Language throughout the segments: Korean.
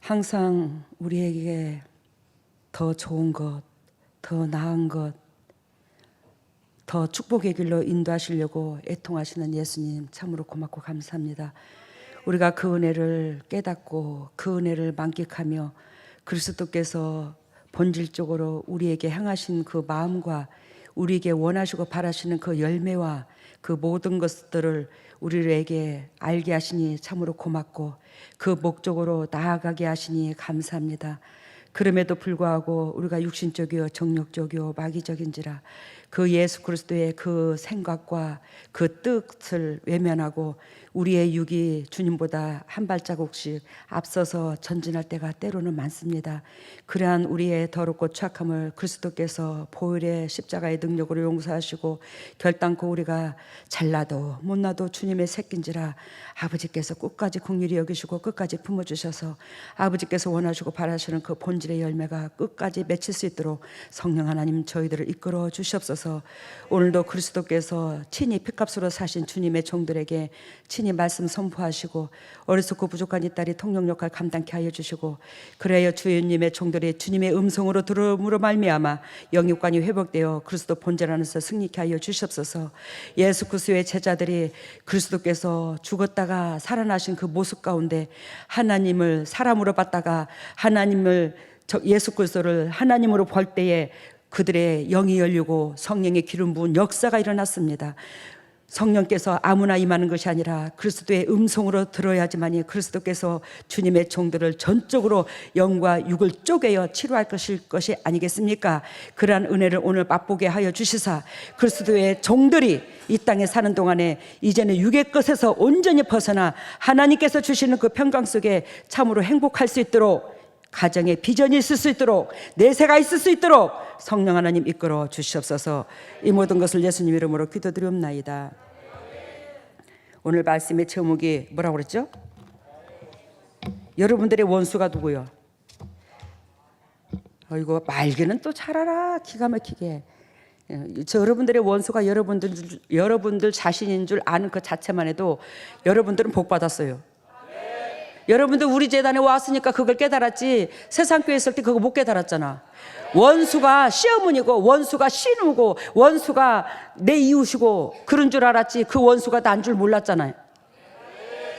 항상 우리에게 더 좋은 것, 더 나은 것, 더 축복의 길로 인도하시려고 애통하시는 예수님 참으로 고맙고 감사합니다. 우리가 그 은혜를 깨닫고 그 은혜를 만끽하며 그리스도께서 본질적으로 우리에게 향하신 그 마음과 우리에게 원하시고 바라시는 그 열매와 그 모든 것들을 우리에게 알게 하시니 참으로 고맙고 그 목적으로 나아가게 하시니 감사합니다. 그럼에도 불구하고 우리가 육신적이요 정욕적이요 마귀적인지라 그 예수 그리스도의 그 생각과 그 뜻을 외면하고 우리의 육이 주님보다 한 발자국씩 앞서서 전진할 때가 때로는 많습니다. 그러한 우리의 더럽고 추악함을 그리스도께서 보혈의 십자가의 능력으로 용서하시고 결단코 우리가 잘나도 못나도 주님의 새끼인지라 아버지께서 끝까지 긍휼히 여기시고 끝까지 품어주셔서 아버지께서 원하시고 바라시는 그 본질의 열매가 끝까지 맺힐 수 있도록 성령 하나님 저희들을 이끌어 주시옵소서. 오늘도 그리스도께서 친히 피값으로 사신 주님의 종들에게 친히 말씀 선포하시고 어리석고 부족한 이 딸이 통역 역할 감당케 하여 주시고 그래야 주님의 종들이 주님의 음성으로 들음으로 말미암아 영육관이 회복되어 그리스도 본질 안에서 승리케 하여 주시옵소서. 예수 그리스도의 제자들이 그리스도께서 죽었다가 살아나신 그 모습 가운데 하나님을 사람으로 봤다가 하나님을 예수 그리스도를 하나님으로 볼 때에 그들의 영이 열리고 성령의 기름 부은 역사가 일어났습니다. 성령께서 아무나 임하는 것이 아니라 그리스도의 음성으로 들어야지만이 그리스도께서 주님의 종들을 전적으로 영과 육을 쪼개어 치료할 것이 아니겠습니까? 그러한 은혜를 오늘 맛보게 하여 주시사 그리스도의 종들이 이 땅에 사는 동안에 이제는 육의 것에서 온전히 벗어나 하나님께서 주시는 그 평강 속에 참으로 행복할 수 있도록 가정에 비전이 있을 수 있도록 내세가 있을 수 있도록 성령 하나님 이끌어 주시옵소서. 이 모든 것을 예수님 이름으로 기도드리옵나이다. 오늘 말씀의 제목이 뭐라고 그랬죠? 여러분들의 원수가 누구요? 이거 말기는 또 잘 알아. 기가 막히게. 여러분들의 원수가 여러분들 자신인 줄 아는 그 자체만 해도 여러분들은 복 받았어요. 여러분들 우리 재단에 왔으니까 그걸 깨달았지 세상 교회 있을 때 그거 못 깨달았잖아. 원수가 시어머니고 원수가 신우고 원수가 내 이웃이고 그런 줄 알았지 그 원수가 난 줄 몰랐잖아요.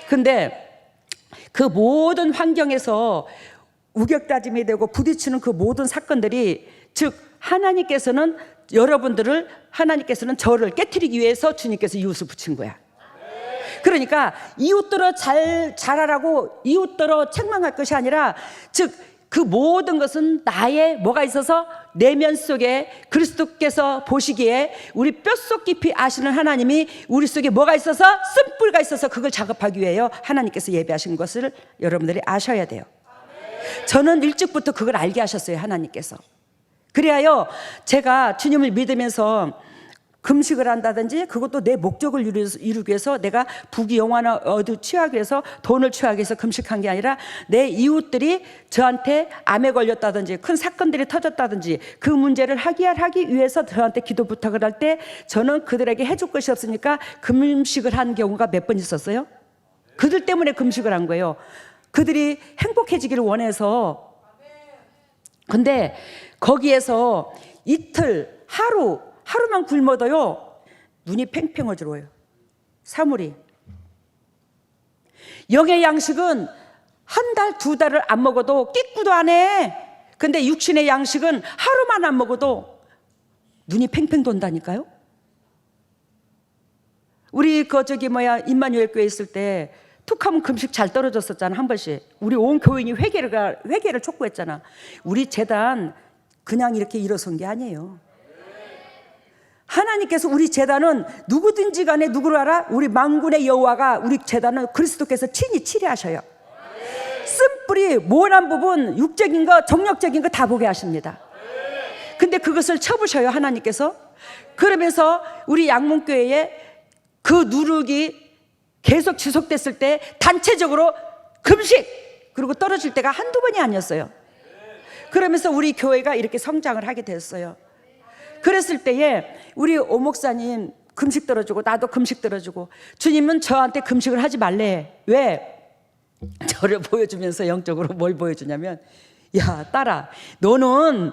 근데 그 모든 환경에서 우격다짐이 되고 부딪히는 그 모든 사건들이 즉 하나님께서는 저를 깨트리기 위해서 주님께서 이웃을 붙인 거야. 그러니까 이웃들어 잘하라고 이웃들어 책망할 것이 아니라 즉 그 모든 것은 나의 뭐가 있어서 내면 속에 그리스도께서 보시기에 우리 뼛속 깊이 아시는 하나님이 우리 속에 뭐가 있어서 쓴뿌리가 있어서 그걸 작업하기 위하여 하나님께서 예배하신 것을 여러분들이 아셔야 돼요. 저는 일찍부터 그걸 알게 하셨어요. 하나님께서. 그리하여 제가 주님을 믿으면서 금식을 한다든지 그것도 내 목적을 이루기 위해서 내가 부귀영화나 어디 취하기 위해서 돈을 취하기 위해서 금식한 게 아니라 내 이웃들이 저한테 암에 걸렸다든지 큰 사건들이 터졌다든지 그 문제를 해결하기 위해서 저한테 기도 부탁을 할 때 저는 그들에게 해줄 것이 없으니까 금식을 한 경우가 몇 번 있었어요. 그들 때문에 금식을 한 거예요. 그들이 행복해지기를 원해서. 근데 거기에서 이틀 하루만 굶어도요 눈이 팽팽 어지러워요. 사물이. 영의 양식은 한 달, 두 달을 안 먹어도 끼꾸도 안 해. 근데 육신의 양식은 하루만 안 먹어도 눈이 팽팽 돈다니까요. 우리 임마누엘 교회 있을 때 툭하면 금식 잘 떨어졌었잖아. 한 번씩 우리 온 교인이 회개를 촉구했잖아. 우리 재단 그냥 이렇게 일어선 게 아니에요. 하나님께서 우리 재단은 누구든지 간에 누구를 알아? 우리 만군의 여호와가 우리 재단은 그리스도께서 친히 치료하셔요. 쓴뿌리 모난 부분 육적인 거 정력적인 거 다 보게 하십니다. 근데 그것을 쳐부셔요 하나님께서. 그러면서 우리 양문교회에 그 누룩이 계속 지속됐을 때 단체적으로 금식 그리고 떨어질 때가 한두 번이 아니었어요. 그러면서 우리 교회가 이렇게 성장을 하게 됐어요. 그랬을 때에 우리 오 목사님 금식 들어주고 나도 금식 들어주고 주님은 저한테 금식을 하지 말래. 왜? 저를 보여주면서 영적으로 뭘 보여주냐면, 야 딸아, 너는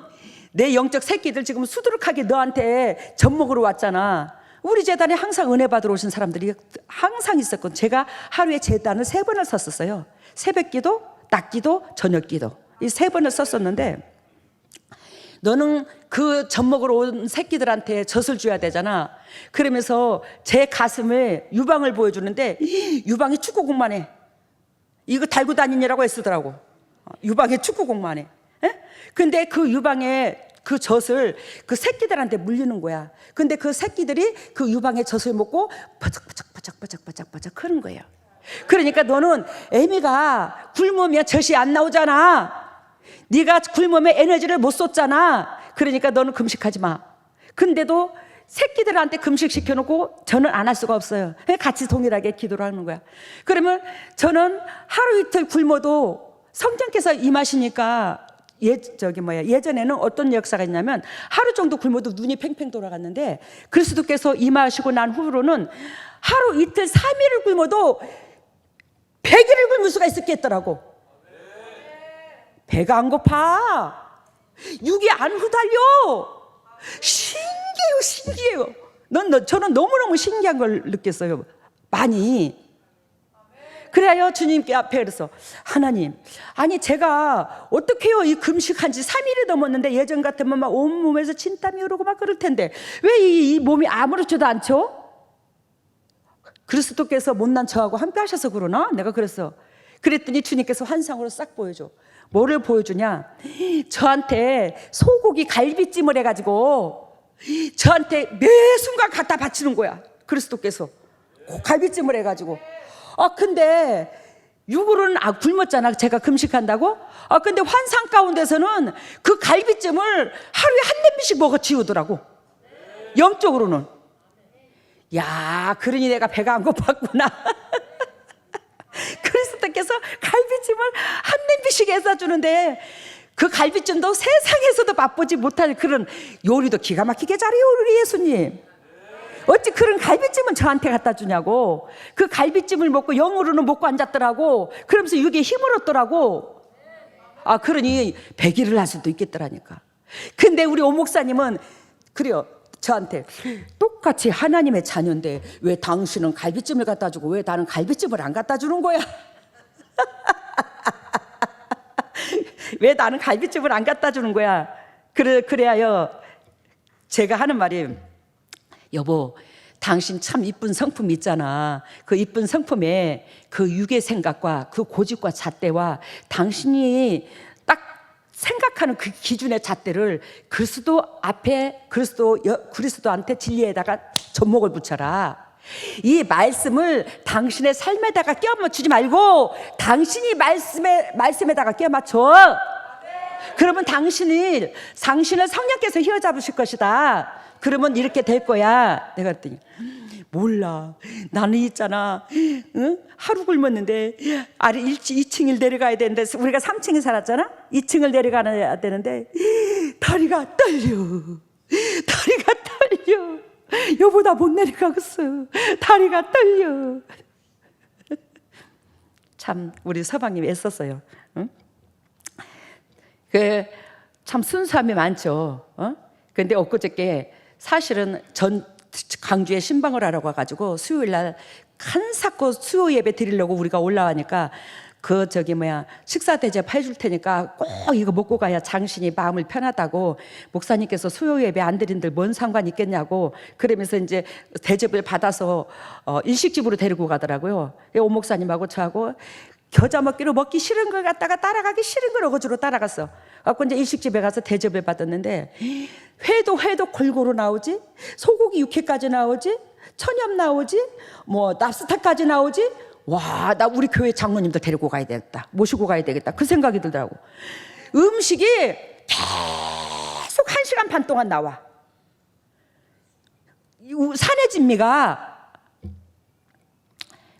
내 영적 새끼들 지금 수두룩하게 너한테 젖먹으러 왔잖아. 우리 재단에 항상 은혜 받으러 오신 사람들이 항상 있었거든. 제가 하루에 재단을 3번을 썼었어요. 새벽기도, 낮기도, 저녁기도, 이 3번을 썼었는데, 너는 그 젖먹으러 온 새끼들한테 젖을 줘야 되잖아. 그러면서 제 가슴에 유방을 보여주는데, 유방이 축구공만 해. 이거 달고 다니느라고 애쓰더라고. 유방에 축구공만 해. 근데 그 유방에 그 젖을 그 새끼들한테 물리는 거야. 근데 그 새끼들이 그 유방의 젖을 먹고 바짝바짝 크는 거예요. 그러니까 너는 애미가 굶으면 젖이 안 나오잖아. 네가 굶으면 에너지를 못 쏟잖아. 그러니까 너는 금식하지 마. 근데도 새끼들한테 금식시켜놓고 저는 안 할 수가 없어요. 같이 동일하게 기도를 하는 거야. 그러면 저는 하루 이틀 굶어도 성령께서 임하시니까, 예전에는 어떤 역사가 있냐면, 하루 정도 굶어도 눈이 팽팽 돌아갔는데, 그리스도께서 임하시고 난 후로는 하루 이틀 3일을 굶어도 100일을 굶을 수가 있었겠더라고. 배가 안 고파. 육이 안 후달려. 신기해요. 저는 너무너무 신기한 걸 느꼈어요. 많이. 그래요 주님께 앞에 그래서, 하나님, 아니 제가 어떻게요 이 금식한 지 3일이 넘었는데, 예전 같으면 막 온몸에서 진땀이 흐르고 막 그럴 텐데 왜 이 몸이 아무렇지도 않죠? 그리스도께서 못난 저하고 함께 하셔서 그러나? 내가 그랬더니 주님께서 환상으로 싹 보여줘. 뭐를 보여주냐, 저한테 소고기 갈비찜을 해가지고 저한테 매 순간 갖다 바치는 거야. 그리스도께서 갈비찜을 해가지고. 근데 육으로는 굶었잖아, 제가 금식한다고. 근데 환상 가운데서는 그 갈비찜을 하루에 한 냄비씩 먹어 치우더라고. 영적으로는. 야, 그러니 내가 배가 안 고팠구나. 그리스도께서 갈비찜을 한 냄비씩 해서 주는데, 그 갈비찜도 세상에서도 맛보지 못할 그런 요리도 기가 막히게 잘해요 우리 예수님. 어찌 그런 갈비찜은 저한테 갖다 주냐고. 그 갈비찜을 먹고 영으로는 먹고 앉았더라고. 그러면서 이게 힘을 얻더라고. 그러니 100일을 할 수도 있겠더라니까. 근데 우리 오 목사님은 그래요, 저한테 똑같이 하나님의 자녀인데 왜 당신은 갈비찜을 갖다 주고 왜 나는 갈비찜을 안 갖다 주는 거야? 왜 나는 갈비찜을 안 갖다 주는 거야? 그래야요 제가 하는 말이, 여보, 당신 참 이쁜 성품 있잖아. 그 이쁜 성품에 그 육의 생각과 그 고집과 잣대와 당신이 딱 생각하는 그 기준의 잣대를 그리스도한테 진리에다가 접목을 붙여라. 이 말씀을 당신의 삶에다가 끼워 맞추지 말고 당신이 말씀에다가 끼워 맞춰. 그러면 당신을 성령께서 휘어잡으실 것이다. 그러면 이렇게 될 거야. 내가 그랬더니, 몰라, 나는 있잖아, 하루 굶었는데 아래 2층을 내려가야 되는데, 우리가 3층에 살았잖아. 2층을 내려가야 되는데 다리가 떨려. 여보, 나 못 내려가겠어. 다리가 떨려. 참 우리 서방님이 애썼어요. 참 순수함이 많죠. 근데 엊그저께 사실은 강주에 신방을 하러 가가지고 수요일날 한사코 수요 예배 드리려고 우리가 올라가니까, 식사 대접 해줄 테니까 꼭 이거 먹고 가야 당신이 마음을 편하다고 목사님께서 수요 예배 안 드린들 뭔 상관 있겠냐고 그러면서 이제 대접을 받아서 일식집으로 데리고 가더라고요. 오 목사님하고 저하고 겨자 먹기로 먹기 싫은 걸 갖다가 따라가기 싫은 걸 어거지로 따라갔어. 그래서 이제 일식집에 가서 대접을 받았는데, 회도 골고루 나오지, 소고기 육회까지 나오지, 천엽 나오지, 뭐 랍스타까지 나오지. 와, 나 우리 교회 장로님들 데리고 가야 되겠다, 모시고 가야 되겠다, 그 생각이 들더라고. 음식이 계속 1시간 반 동안 나와. 산의 진미가,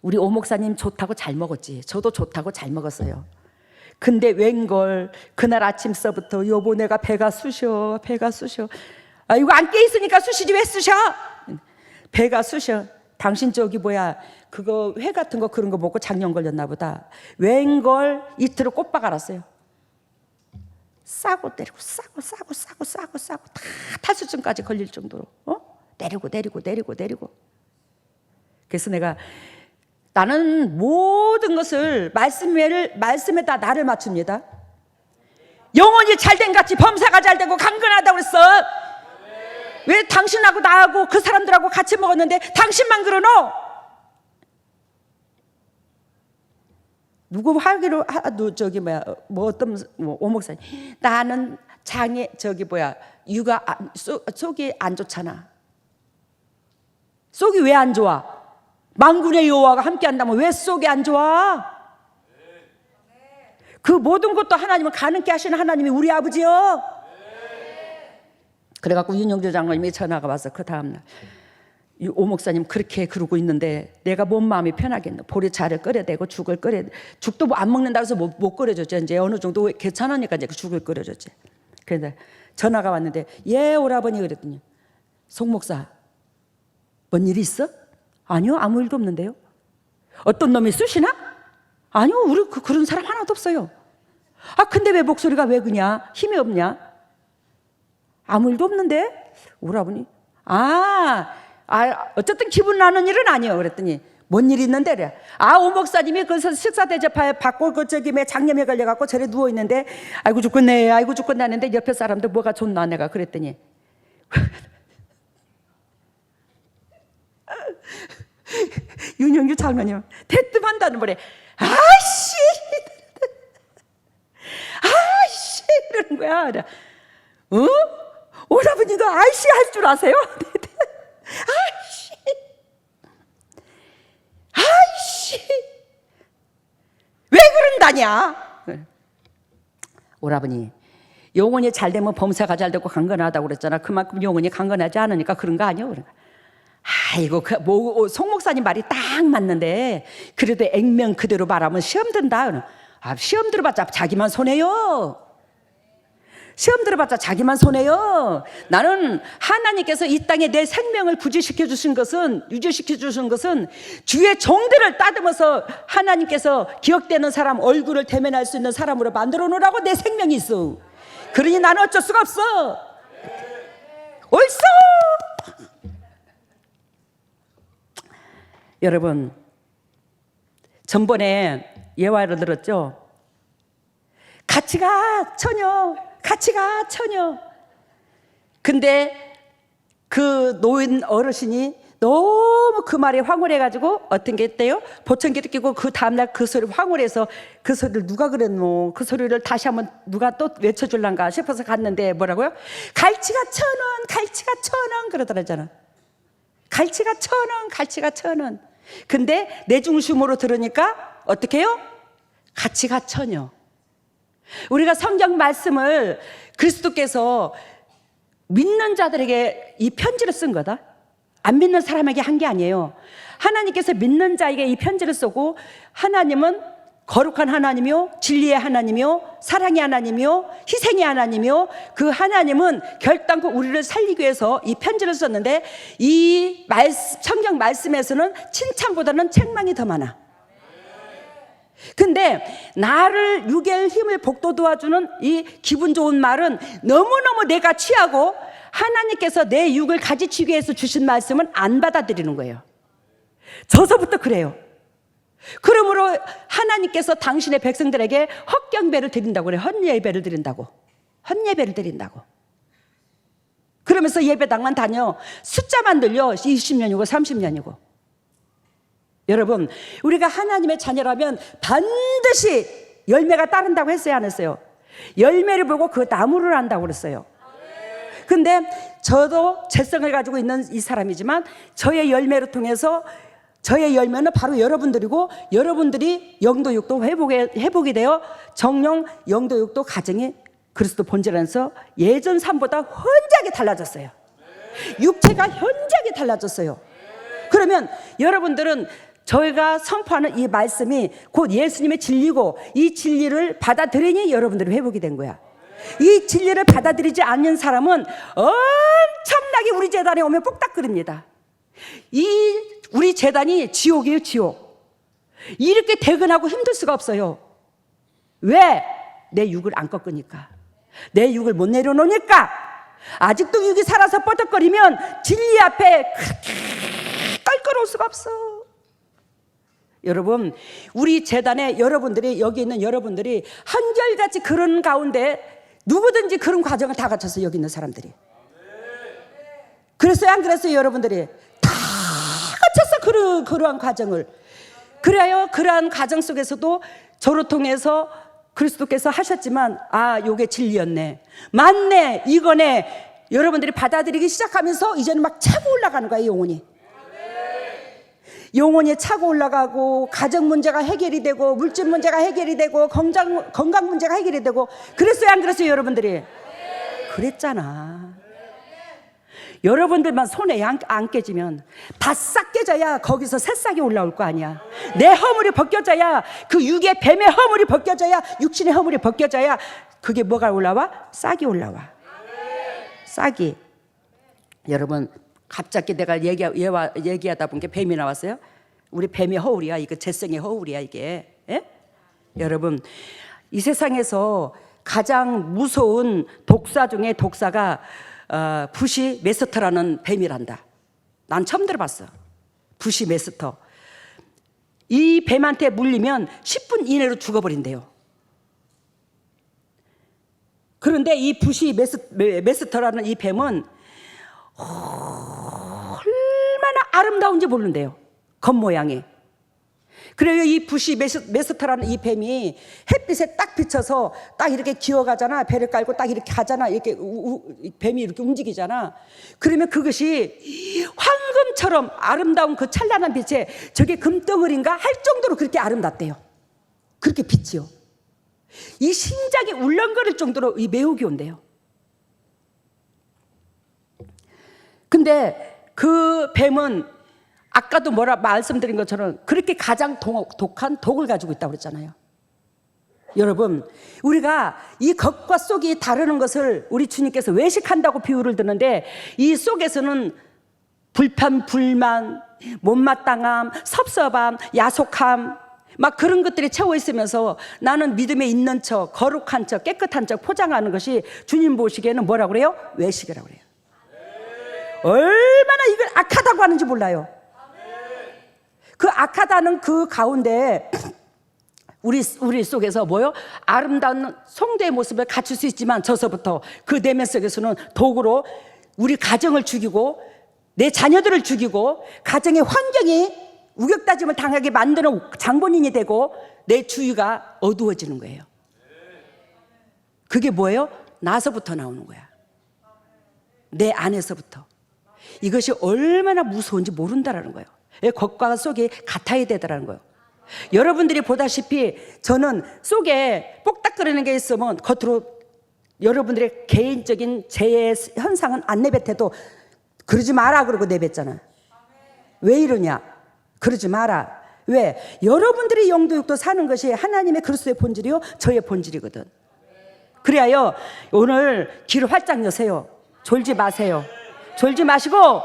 우리 오 목사님 좋다고 잘 먹었지, 저도 좋다고 잘 먹었어요. 근데 웬걸 그날 아침서부터, 여보 내가 배가 쑤셔. 이거 안 깨있으니까 쑤시지 왜 쑤셔? 배가 쑤셔. 당신 저기 뭐야 그거 회 같은 거 그런 거 먹고 장염 걸렸나 보다. 웬걸 이틀을 꽃박 알았어요. 싸고 때리고 싸고 다 탈수증까지 걸릴 정도로 내리고. 그래서 내가 나는 모든 것을 말씀에다 나를 맞춥니다. 영혼이 잘된 같이 범사가 잘되고 강건하다고 그랬어. 왜 당신하고 나하고 그 사람들하고 같이 먹었는데 당신만 그러노? 누구 하기로 저기 뭐야 어떤 오목사님 나는 장에 저기 뭐야 유가 속이 안 좋잖아. 속이 왜 안 좋아? 만군의 여호와가 함께 한다면 왜 속이 안 좋아? 그 모든 것도 하나님은 가능케 하시는 하나님이 우리 아버지요. 그래갖고 윤영조 장로님이 전화가 와서 그 다음날 오 목사님 그렇게 그러고 있는데 내가 뭔 마음이 편하겠노. 보리차를 끓여대고 죽도 안 먹는다고 해서 못 끓여줬죠. 이제 어느 정도 괜찮으니까 이제 죽을 끓여줬지. 그런데 전화가 왔는데 예 오라버니 그랬더니 송 목사 뭔 일이 있어? 아니요 아무 일도 없는데요. 어떤 놈이 쑤시나? 아니요 우리 그런 사람 하나도 없어요. 아 근데 왜 목소리가 왜 그냐? 힘이 없냐? 아무 일도 없는데? 오라버니 어쨌든 기분 나는 일은 아니요. 그랬더니 뭔 일이 있는데? 그래. 오 목사님이 그래서 식사 대접하에 받고 장염에 걸려갖고 저래 누워 있는데 아이고 죽겠네 하는데 옆에 사람들 뭐가 좋나 내가 그랬더니 윤영주 장로님 대뜸한다는 말에 아이씨 이러는 거야. 오라버니도 아이씨 할 줄 아세요? 아이씨 왜 그런다냐? 오라버니 영혼이 잘되면 범사가 잘되고 강건하다고 그랬잖아. 그만큼 영혼이 강건하지 않으니까 그런 거 아니야? 아이고 송 목사님 말이 딱 맞는데 그래도 액면 그대로 말하면 시험 든다. 시험 들어봤자 자기만 손해요. 시험 들어봤자 자기만 손해요. 나는 하나님께서 이 땅에 내 생명을 유지시켜 주신 것은 주의 종들을 따듬어서 하나님께서 기억되는 사람 얼굴을 대면할 수 있는 사람으로 만들어 놓으라고 내 생명이 있어. 그러니 나는 어쩔 수가 없어. 옳소. 여러분 전번에 예화를 들었죠. 같이가 처녀. 근데 그 노인 어르신이 너무 그 말에 황홀해가지고 어떤 게 있대요? 보청기를 끼고 그 다음날 그 소리 황홀해서 그 소리를 누가 그랬노? 그 소리를 다시 한번 누가 또 외쳐줄란가 싶어서 갔는데 뭐라고요? 갈치가 1,000원 그러더라잖아. 갈치가 1,000원. 근데 내 중심으로 들으니까 어떻게 해요? 가치가 천여. 우리가 성경 말씀을 그리스도께서 믿는 자들에게 이 편지를 쓴 거다. 안 믿는 사람에게 한 게 아니에요. 하나님께서 믿는 자에게 이 편지를 쓰고 하나님은 거룩한 하나님이요 진리의 하나님이요 사랑의 하나님이요 희생의 하나님이요 그 하나님은 결단코 우리를 살리기 위해서 이 편지를 썼는데 이 성경 말씀에서는 칭찬보다는 책망이 더 많아. 근데 나를 유괴할 힘을 복도 도와주는 이 기분 좋은 말은 너무너무 내가 취하고 하나님께서 내 육을 가지치기 위해서 주신 말씀은 안 받아들이는 거예요. 저서부터 그래요. 그러므로 하나님께서 당신의 백성들에게 헛경배를 드린다고 그래요. 헛예배를 드린다고. 그러면서 예배당만 다녀. 숫자만 들려. 20년이고 30년이고. 여러분 우리가 하나님의 자녀라면 반드시 열매가 따른다고 했어요 안 했어요? 열매를 보고 그 나무를 안다고 그랬어요. 근데 저도 재성을 가지고 있는 이 사람이지만 저의 열매를 통해서 저의 열매는 바로 여러분들이고 여러분들이 영도육도 회복이 되어 정령 영도육도 가정이 그리스도 본질 안에서 예전 삶보다 현저하게 달라졌어요. 육체가 현저하게 달라졌어요. 그러면 여러분들은 저희가 선포하는 이 말씀이 곧 예수님의 진리고 이 진리를 받아들이니 여러분들이 회복이 된 거야. 이 진리를 받아들이지 않는 사람은 엄청나게 우리 재단에 오면 뽁닥거립니다. 이 우리 재단이 지옥이에요, 지옥. 이렇게 대근하고 힘들 수가 없어요. 왜? 내 육을 안 꺾으니까. 내 육을 못 내려놓으니까. 아직도 육이 살아서 뻐덕거리면 진리 앞에 그렇게 껄끄러울 수가 없어. 여러분, 우리 재단에 여러분들이, 여기 있는 여러분들이 한결같이 그런 가운데 누구든지 그런 과정을 다 갖춰서 여기 있는 사람들이. 그랬어요, 안 그랬어요? 여러분들이 다 갖춰서 그러한 과정을. 그래요. 그러한 과정 속에서도 저를 통해서 그리스도께서 하셨지만, 아, 요게 진리였네, 맞네, 이거네, 여러분들이 받아들이기 시작하면서 이제는 막 차고 올라가는 거예요. 영혼이 차고 올라가고, 가정 문제가 해결이 되고, 물질 문제가 해결이 되고, 건강 문제가 해결이 되고. 그랬어요, 안 그랬어요? 여러분들이 그랬잖아. 여러분들만 손에 안 깨지면 다 싹 깨져야 거기서 새싹이 올라올 거 아니야. 내 허물이 벗겨져야, 그 육의 뱀의 허물이 벗겨져야, 육신의 허물이 벗겨져야 그게 뭐가 올라와? 싹이 올라와. 싹이. 여러분, 갑자기 내가 얘기하다 보니까 뱀이 나왔어요. 우리 뱀의 허울이야. 이거 재성의 허울이야, 이게. 예? 여러분, 이 세상에서 가장 무서운 독사 중에 독사가 부시 메스터라는 뱀이란다. 난 처음 들어봤어. 부시 메스터. 이 뱀한테 물리면 10분 이내로 죽어버린대요. 그런데 이 부시 메스터라는 이 뱀은 얼마나 아름다운지 모른대요, 겉모양이. 그래요. 이 부시 메스터라는 이 뱀이 햇빛에 딱 비쳐서 딱 이렇게 기어가잖아. 배를 깔고 딱 이렇게 가잖아. 이렇게 뱀이 이렇게 움직이잖아. 그러면 그것이 황금처럼 아름다운 그 찬란한 빛에 저게 금덩어리인가 할 정도로 그렇게 아름답대요. 그렇게 빛이요. 이 심장이 울렁거릴 정도로 매우 귀여운데요. 근데 그 뱀은 아까도 말씀드린 것처럼 그렇게 가장 독한 독을 가지고 있다고 그랬잖아요. 여러분, 우리가 이 겉과 속이 다르는 것을 우리 주님께서 외식한다고 비유를 드는데, 이 속에서는 불편, 불만, 못마땅함, 섭섭함, 야속함, 막 그런 것들이 채워 있으면서 나는 믿음에 있는 척, 거룩한 척, 깨끗한 척 포장하는 것이 주님 보시기에는 뭐라고 그래요? 외식이라고 그래요. 얼마나 이걸 악하다고 하는지 몰라요. 그 악하다는 그 가운데 우리 속에서 뭐요? 아름다운 성도의 모습을 갖출 수 있지만 저서부터 그 내면 속에서는 독으로 우리 가정을 죽이고, 내 자녀들을 죽이고, 가정의 환경이 우격다짐을 당하게 만드는 장본인이 되고, 내 주위가 어두워지는 거예요. 그게 뭐예요? 나서부터 나오는 거야. 내 안에서부터. 이것이 얼마나 무서운지 모른다라는 거예요. 겉과 속이 같아야 되더라는 거예요. 여러분들이 보다시피 저는 속에 뽁닥거리는 게 있으면 겉으로 여러분들의 개인적인 재해 현상은 안 내뱉어도 그러지 마라 그러고 내뱉잖아. 왜 이러냐? 그러지 마라. 왜? 여러분들이 영도육도 사는 것이 하나님의 그리스도의 본질이요, 저의 본질이거든. 그래야 오늘 귀를 활짝 여세요. 졸지 마세요. 졸지 마시고,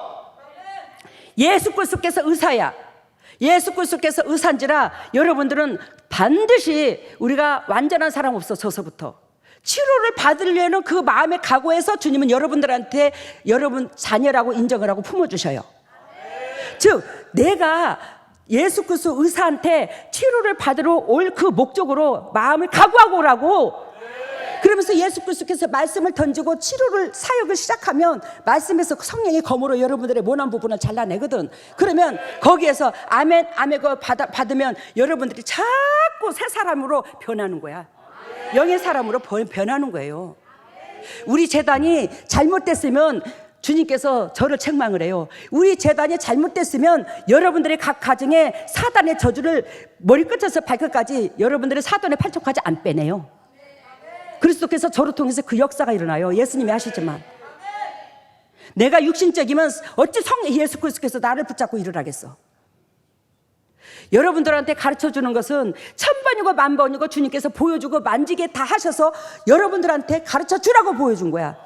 예수 그리스도께서 의사야. 예수 그리스도께서 의사인지라 여러분들은 반드시, 우리가 완전한 사람 없어. 저서부터 치료를 받으려는 그 마음의 각오에서 주님은 여러분들한테 여러분 자녀라고 인정을 하고 품어주셔요. 즉 내가 예수 그리스도 의사한테 치료를 받으러 올 그 목적으로 마음을 각오하고 오라고. 그러면서 예수 그리스도께서 말씀을 던지고 치료를 사역을 시작하면 말씀에서 성령의 검으로 여러분들의 모난 부분을 잘라내거든. 그러면 거기에서 아멘 아멘 그 받으면 여러분들이 자꾸 새 사람으로 변하는 거야. 영의 사람으로 변하는 거예요. 우리 재단이 잘못됐으면 주님께서 저를 책망을 해요. 우리 재단이 잘못됐으면 여러분들의 각 가정에 사단의 저주를 머리끝에서 발끝까지 여러분들의 사단의 팔쪽까지 안 빼내요. 그리스도께서 저를 통해서 그 역사가 일어나요. 예수님이 하시지만 내가 육신적이면 어찌 예수 그리스도께서 나를 붙잡고 일을 하겠어. 여러분들한테 가르쳐주는 것은 1000번이고 10,000번이고 주님께서 보여주고 만지게 다 하셔서 여러분들한테 가르쳐주라고 보여준 거야.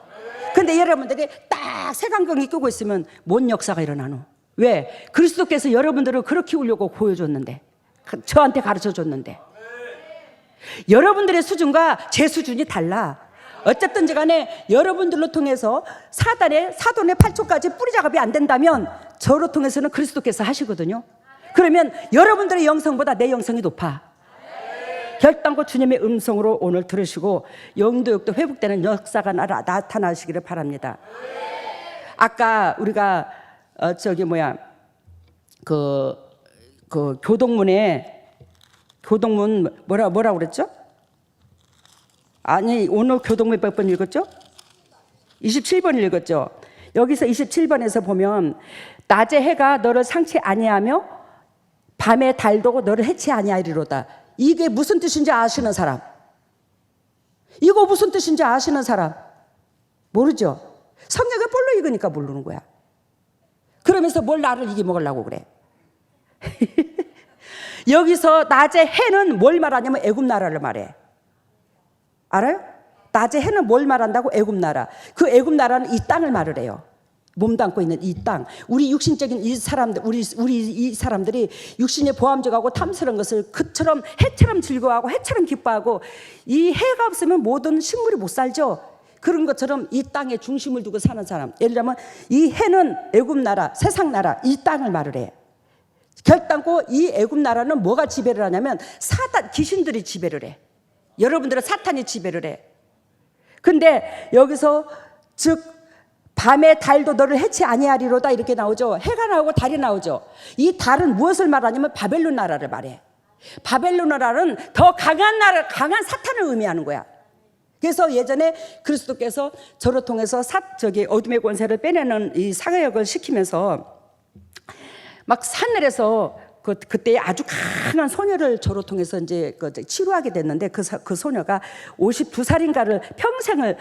근데 여러분들이 딱 색안경이 끼고 있으면 뭔 역사가 일어나노? 왜? 그리스도께서 여러분들을 그렇게 키우려고 보여줬는데, 저한테 가르쳐줬는데. 여러분들의 수준과 제 수준이 달라. 어쨌든지 간에 여러분들로 통해서 사돈의 8초까지 뿌리 작업이 안 된다면 저로 통해서는 그리스도께서 하시거든요. 그러면 여러분들의 영성보다 내 영성이 높아. 결단코 주님의 음성으로 오늘 들으시고 영도육도 회복되는 역사가 나타나시기를 바랍니다. 아까 우리가 교동문 뭐라 그랬죠? 아니, 오늘 교동문 몇 번 읽었죠? 27번 읽었죠? 여기서 27번에서 보면 낮에 해가 너를 상치 아니하며 밤에 달도 너를 해치 아니하리로다. 이게 무슨 뜻인지 아시는 사람? 이거 무슨 뜻인지 아시는 사람? 모르죠? 성경을 볼로 읽으니까 모르는 거야. 그러면서 뭘 나를 이기먹으려고 그래? 여기서 낮에 해는 뭘 말하냐면 애굽 나라를 말해. 알아요? 낮에 해는 뭘 말한다고? 애굽 나라. 그 애굽 나라는 이 땅을 말을 해요. 몸담고 있는 이 땅. 우리 육신적인 이 사람들, 우리 이 사람들이 육신에 보암직하고 탐스러운 것을 그처럼 해처럼 즐거워하고 해처럼 기뻐하고, 이 해가 없으면 모든 식물이 못 살죠. 그런 것처럼 이 땅에 중심을 두고 사는 사람. 예를 들면 이 해는 애굽 나라, 세상 나라, 이 땅을 말을 해. 결단코 이 애굽 나라는 뭐가 지배를 하냐면 사단, 귀신들이 지배를 해. 여러분들은 사탄이 지배를 해. 근데 여기서 즉 밤에 달도 너를 해치 아니하리로다 이렇게 나오죠. 해가 나오고 달이 나오죠. 이 달은 무엇을 말하냐면 바벨론 나라를 말해. 바벨론 나라는 더 강한 나라, 강한 사탄을 의미하는 거야. 그래서 예전에 그리스도께서 저를 통해서 어둠의 권세를 빼내는 이 사역을 시키면서 막 하늘에서 그때 아주 강한 소녀를 저로 통해서 이제 치료하게 됐는데 그 소녀가 52살인가를 평생을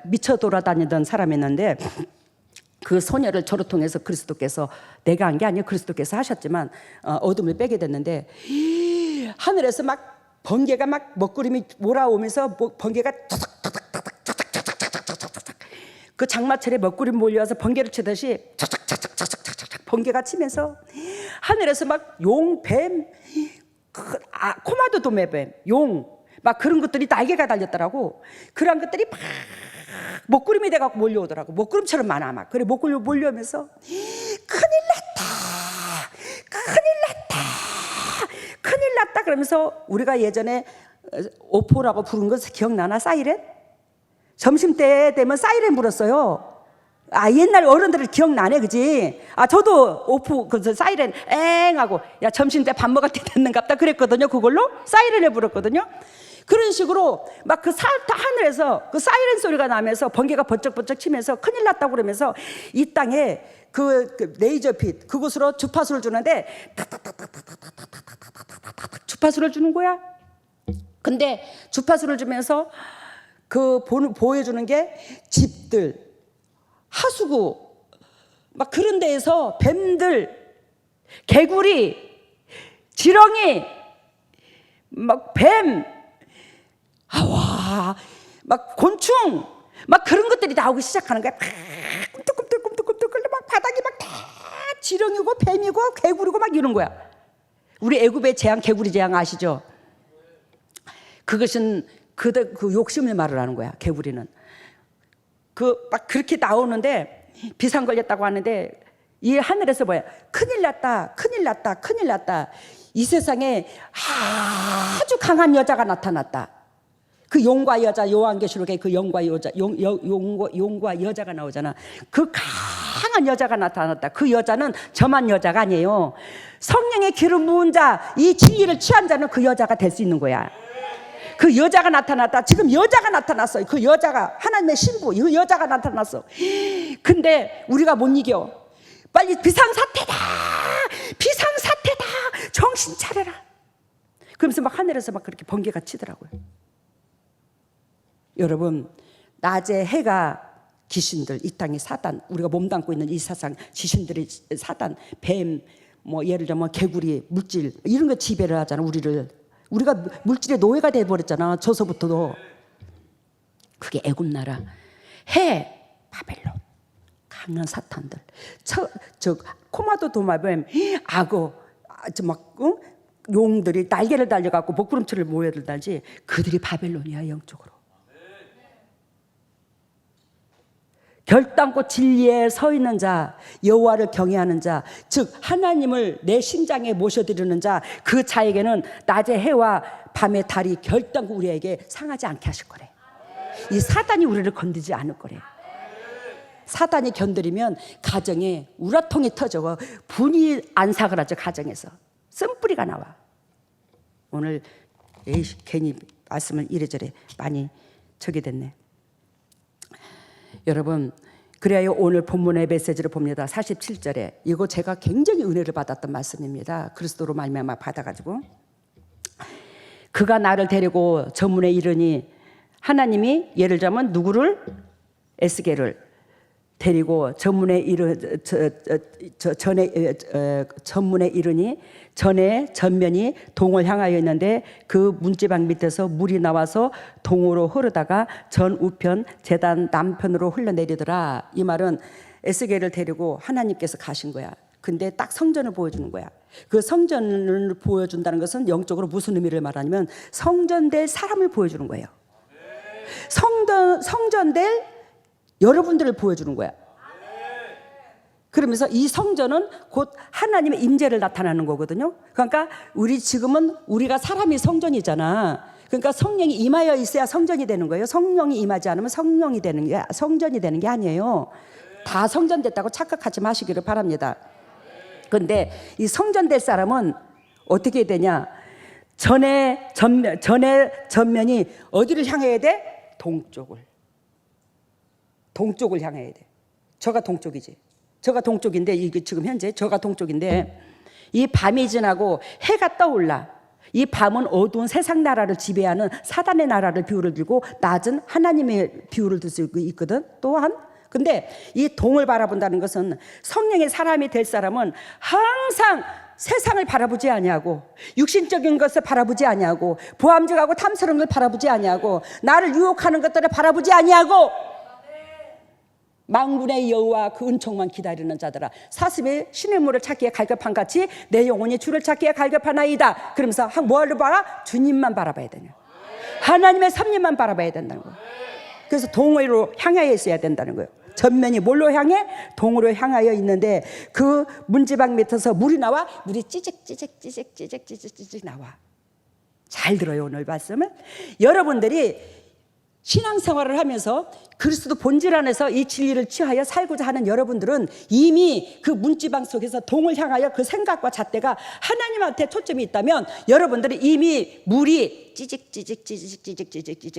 미쳐 돌아다니던 사람이었는데, 그 소녀를 저로 통해서 그리스도께서, 내가 한 게 아니에요, 그리스도께서 하셨지만 어둠을 빼게 됐는데, 하늘에서 막 번개가 막 먹구름이 몰아오면서 번개가 그 장마철에 먹구름 몰려와서 번개를 치듯이 번개가 치면서 하늘에서 막 용, 뱀, 코마도 도매뱀, 용, 막 그런 것들이 날개가 달렸더라고. 그런 것들이 막 먹구름이 돼갖고 몰려오더라고. 먹구름처럼 많아 막. 그래 먹구름 몰려오면서 큰일 났다 그러면서, 우리가 예전에 오포라고 부른 거 기억나나? 사이렌? 점심때 되면 사이렌 불었어요. 옛날 어른들 기억나네, 그지? 저도 사이렌 엥 하고, 야, 점심때 밥 먹을 때 됐는갑다 그랬거든요. 그걸로 사이렌을 불었거든요. 그런 식으로 막 하늘에서 그 사이렌 소리가 나면서 번개가 번쩍번쩍 치면서 큰일 났다고 그러면서 이 땅에 그 레이저빛 그곳으로 주파수를 주는데 주파수를 주는 거야. 근데 주파수를 주면서 보여주는 게 집들, 하수구, 막 그런 데에서 뱀들, 개구리, 지렁이, 막 뱀, 막 곤충, 막 그런 것들이 나오기 시작하는 거야. 꿈틀꿈틀 막 바닥이 막 다 지렁이고 뱀이고 개구리고 막 이런 거야. 우리 애굽의 재앙, 개구리 재앙 아시죠? 그것은 그 욕심을 말을 하는 거야. 개구리는 막 그렇게 나오는데 비상 걸렸다고 하는데, 이 하늘에서 뭐야? 큰일 났다. 이 세상에 아주 강한 여자가 나타났다. 그 용과 여자, 요한계시록에 그 용과 여자가 나오잖아. 그 강한 여자가 나타났다. 그 여자는 저만 여자가 아니에요. 성령의 기름 부은 자, 이 진리를 취한 자는 그 여자가 될 수 있는 거야. 그 여자가 나타났다. 지금 여자가 나타났어요. 그 여자가 하나님의 신부, 이 여자가 나타났어. 근데 우리가 못 이겨. 빨리 비상사태다. 정신 차려라. 그러면서 막 하늘에서 막 그렇게 번개가 치더라고요. 여러분, 낮에 해가 귀신들, 이 땅의 사단, 우리가 몸담고 있는 이 세상 귀신들의 사단, 뱀, 뭐 예를 들면 개구리, 물질 이런 거 지배를 하잖아. 우리가 물질의 노예가 돼버렸잖아. 저서부터도. 그게 애굽 나라. 해, 바벨론, 수많은 사탄들, 저 코마도 도마뱀, 악어, 용들이 날개를 달려갖고 먹구름치를 모여들 달지, 그들이 바벨론이야, 영적으로. 결단코 진리에 서 있는 자, 여호와를 경외하는 자, 즉 하나님을 내 심장에 모셔드리는 자, 그 자에게는 낮의 해와 밤의 달이 결단코 우리에게 상하지 않게 하실 거래. 이 사단이 우리를 건드리지 않을 거래. 사단이 건드리면 가정에 우라통이 터져, 분이 안사그라져. 가정에서 쓴뿌리가 나와. 오늘 괜히 말씀을 이래저래 많이 저기 됐네. 여러분, 그래야 오늘 본문의 메시지를 봅니다. 47절에 이거 제가 굉장히 은혜를 받았던 말씀입니다. 그리스도로 말미암아 받아가지고, 그가 나를 데리고 저문에 이르니, 하나님이 예를 들자면 누구를? 에스겔을 데리고 전문에 이르니 전에 전면이 동을 향하여 있는데 그 문지방 밑에서 물이 나와서 동으로 흐르다가 전 우편 제단 남편으로 흘러내리더라. 이 말은 에스겔을 데리고 하나님께서 가신 거야. 근데 딱 성전을 보여주는 거야. 그 성전을 보여준다는 것은 영적으로 무슨 의미를 말하냐면 성전될 사람을 보여주는 거예요. 성전될 여러분들을 보여주는 거야. 그러면서 이 성전은 곧 하나님의 임재를 나타나는 거거든요. 그러니까 우리 지금은 우리가 사람이 성전이잖아. 그러니까 성령이 임하여 있어야 성전이 되는 거예요. 성령이 임하지 않으면 성전이 되는 게 아니에요. 다 성전됐다고 착각하지 마시기를 바랍니다. 그런데 이 성전될 사람은 어떻게 되냐? 전에 전면이 어디를 향해야 돼? 동쪽을 향해야 돼. 저가 동쪽이지. 저가 동쪽인데, 이게 지금 현재 저가 동쪽인데, 이 밤이 지나고 해가 떠올라. 이 밤은 어두운 세상 나라를 지배하는 사단의 나라를 비유를 들고, 낮은 하나님의 비유를 들 수 있거든. 또한 근데 이 동을 바라본다는 것은 성령의 사람이 될 사람은 항상 세상을 바라보지 아니하고, 육신적인 것을 바라보지 아니하고, 보암직하고 탐스러운 걸 바라보지 아니하고, 나를 유혹하는 것들을 바라보지 아니하고, 만군의 여호와 그 은총만 기다리는 자들아, 사슴이 시냇물을 찾기에 갈급한 같이 내 영혼이 주를 찾기에 갈급하나이다. 그러면서 뭐를 봐라? 주님만 바라봐야 되냐. 하나님의 섭리만 바라봐야 된다는 거예요. 그래서 동으로 향하여 있어야 된다는 거예요. 전면이 뭘로 향해? 동으로 향하여 있는데, 그 문지방 밑에서 물이 나와. 물이 찌직 나와. 잘 들어요, 오늘 말씀을. 여러분들이 신앙생활을 하면서 그리스도 본질 안에서 이 진리를 취하여 살고자 하는 여러분들은 이미 그 문지방 속에서 동을 향하여 그 생각과 잣대가 하나님한테 초점이 있다면, 여러분들은 이미 물이 찌직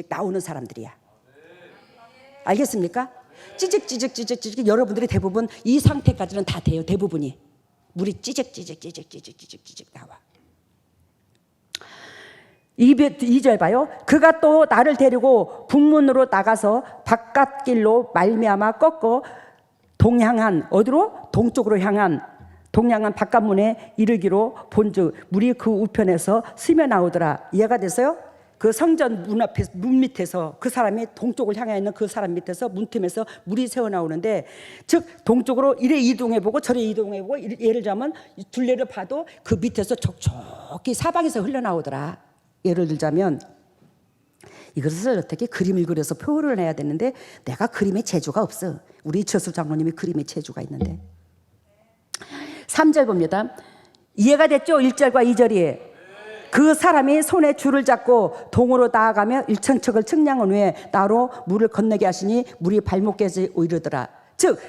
나오는 사람들이야. 알겠습니까? 찌직 여러분들이 대부분 이 상태까지는 다 돼요. 대부분이 물이 찌직 나와. 2절 봐요. 그가 또 나를 데리고 북문으로 나가서 바깥길로 말미암아 꺾어 동향한, 어디로? 동쪽으로 향한 동향한 바깥문에 이르기로 본즉 물이 그 우편에서 스며 나오더라. 이해가 됐어요? 그 성전 문 앞에, 문 밑에서 그 사람이 동쪽을 향해 있는 그 사람 밑에서 문틈에서 물이 새어나오는데, 즉 동쪽으로 이래 이동해보고 저래 이동해보고, 예를 들자면 둘레를 봐도 그 밑에서 촉촉히 사방에서 흘러나오더라. 예를 들자면 이것을 어떻게 그림을 그려서 표현을 해야 되는데, 내가 그림에 재주가 없어. 우리 이철수 장로님이 그림에 재주가 있는데. 3절 봅니다. 이해가 됐죠? 1절과 2절이. 그 사람이 손에 줄을 잡고 동으로 나아가며 일천척을 측량한 후에 나로 물을 건너게 하시니 물이 발목까지 이르더라. 즉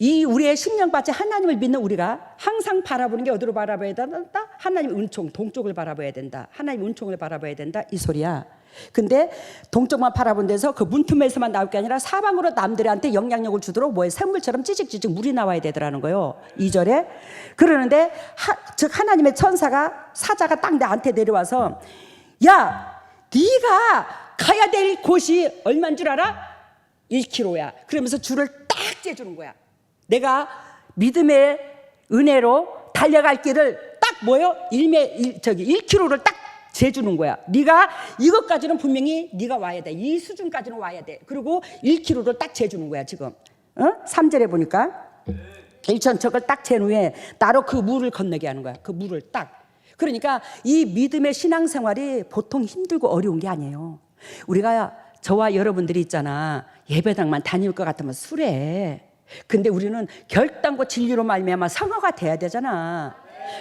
이 우리의 심령밭에 하나님을 믿는 우리가 항상 바라보는 게 어디로 바라봐야 된다? 하나님 은총, 동쪽을 바라봐야 된다. 하나님 은총을 바라봐야 된다, 이 소리야. 근데 동쪽만 바라본 데서 그 문틈에서만 나올 게 아니라 사방으로 남들한테 영향력을 주도록 뭐에 샘물처럼 찌직찌직 물이 나와야 되더라는 거예요. 2절에. 그러는데 즉 하나님의 천사가, 사자가 딱 나한테 내려와서, 야, 네가 가야 될 곳이 얼마인 줄 알아? 1km야. 그러면서 줄을 딱 재주는 거야. 내가 믿음의 은혜로 달려갈 길을 딱 1km를 딱 재주는 거야. 네가 이것까지는 분명히 네가 와야 돼. 이 수준까지는 와야 돼. 그리고 1km를 딱 재주는 거야, 지금. 3절에 보니까 1천척을 딱 잰 후에 나로 그 물을 건너게 하는 거야. 그 물을 딱. 그러니까 이 믿음의 신앙생활이 보통 힘들고 어려운 게 아니에요. 우리가 저와 여러분들이 있잖아. 예배당만 다닐 것 같으면 술해. 근데 우리는 결단과 진리로 말미암아 성화가 돼야 되잖아.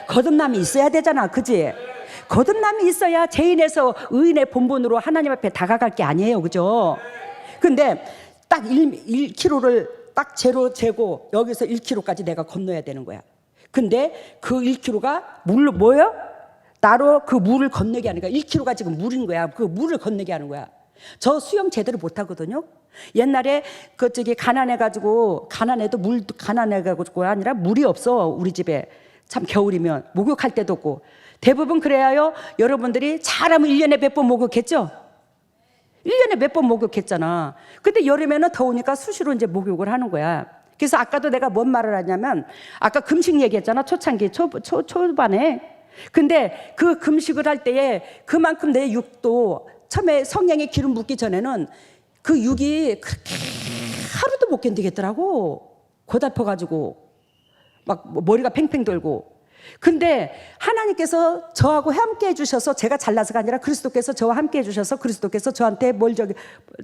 거듭남이 있어야 되잖아. 그지? 거듭남이 있어야 죄인에서 의인의 본분으로 하나님 앞에 다가갈 게 아니에요. 그죠? 근데 딱 1km를 딱 재고 여기서 1km까지 내가 건너야 되는 거야. 근데 그 1km가 물로 뭐예요? 나로 그 물을 건너게 하는 거야. 1km가 지금 물인 거야. 그 물을 건너게 하는 거야. 저 수영 제대로 못 하거든요. 옛날에 그쪽이 가난해도 물도 가난해가지고 아니라 물이 없어. 우리 집에 참 겨울이면 목욕할 데도 없고. 대부분 그래야요. 여러분들이 잘하면 1년에 몇 번 목욕했죠? 1년에 몇 번 목욕했잖아. 근데 여름에는 더우니까 수시로 이제 목욕을 하는 거야. 그래서 아까도 내가 뭔 말을 하냐면 아까 금식 얘기했잖아. 초창기 초반에. 근데 그 금식을 할 때에 그만큼 내 육도 처음에 성령의 기름 붓기 전에는 그 육이 그렇게 하루도 못 견디겠더라고. 고달퍼가지고 막 머리가 팽팽 돌고. 근데 하나님께서 저하고 함께 해주셔서 제가 잘나서가 아니라 그리스도께서 저와 함께 해주셔서 그리스도께서 저한테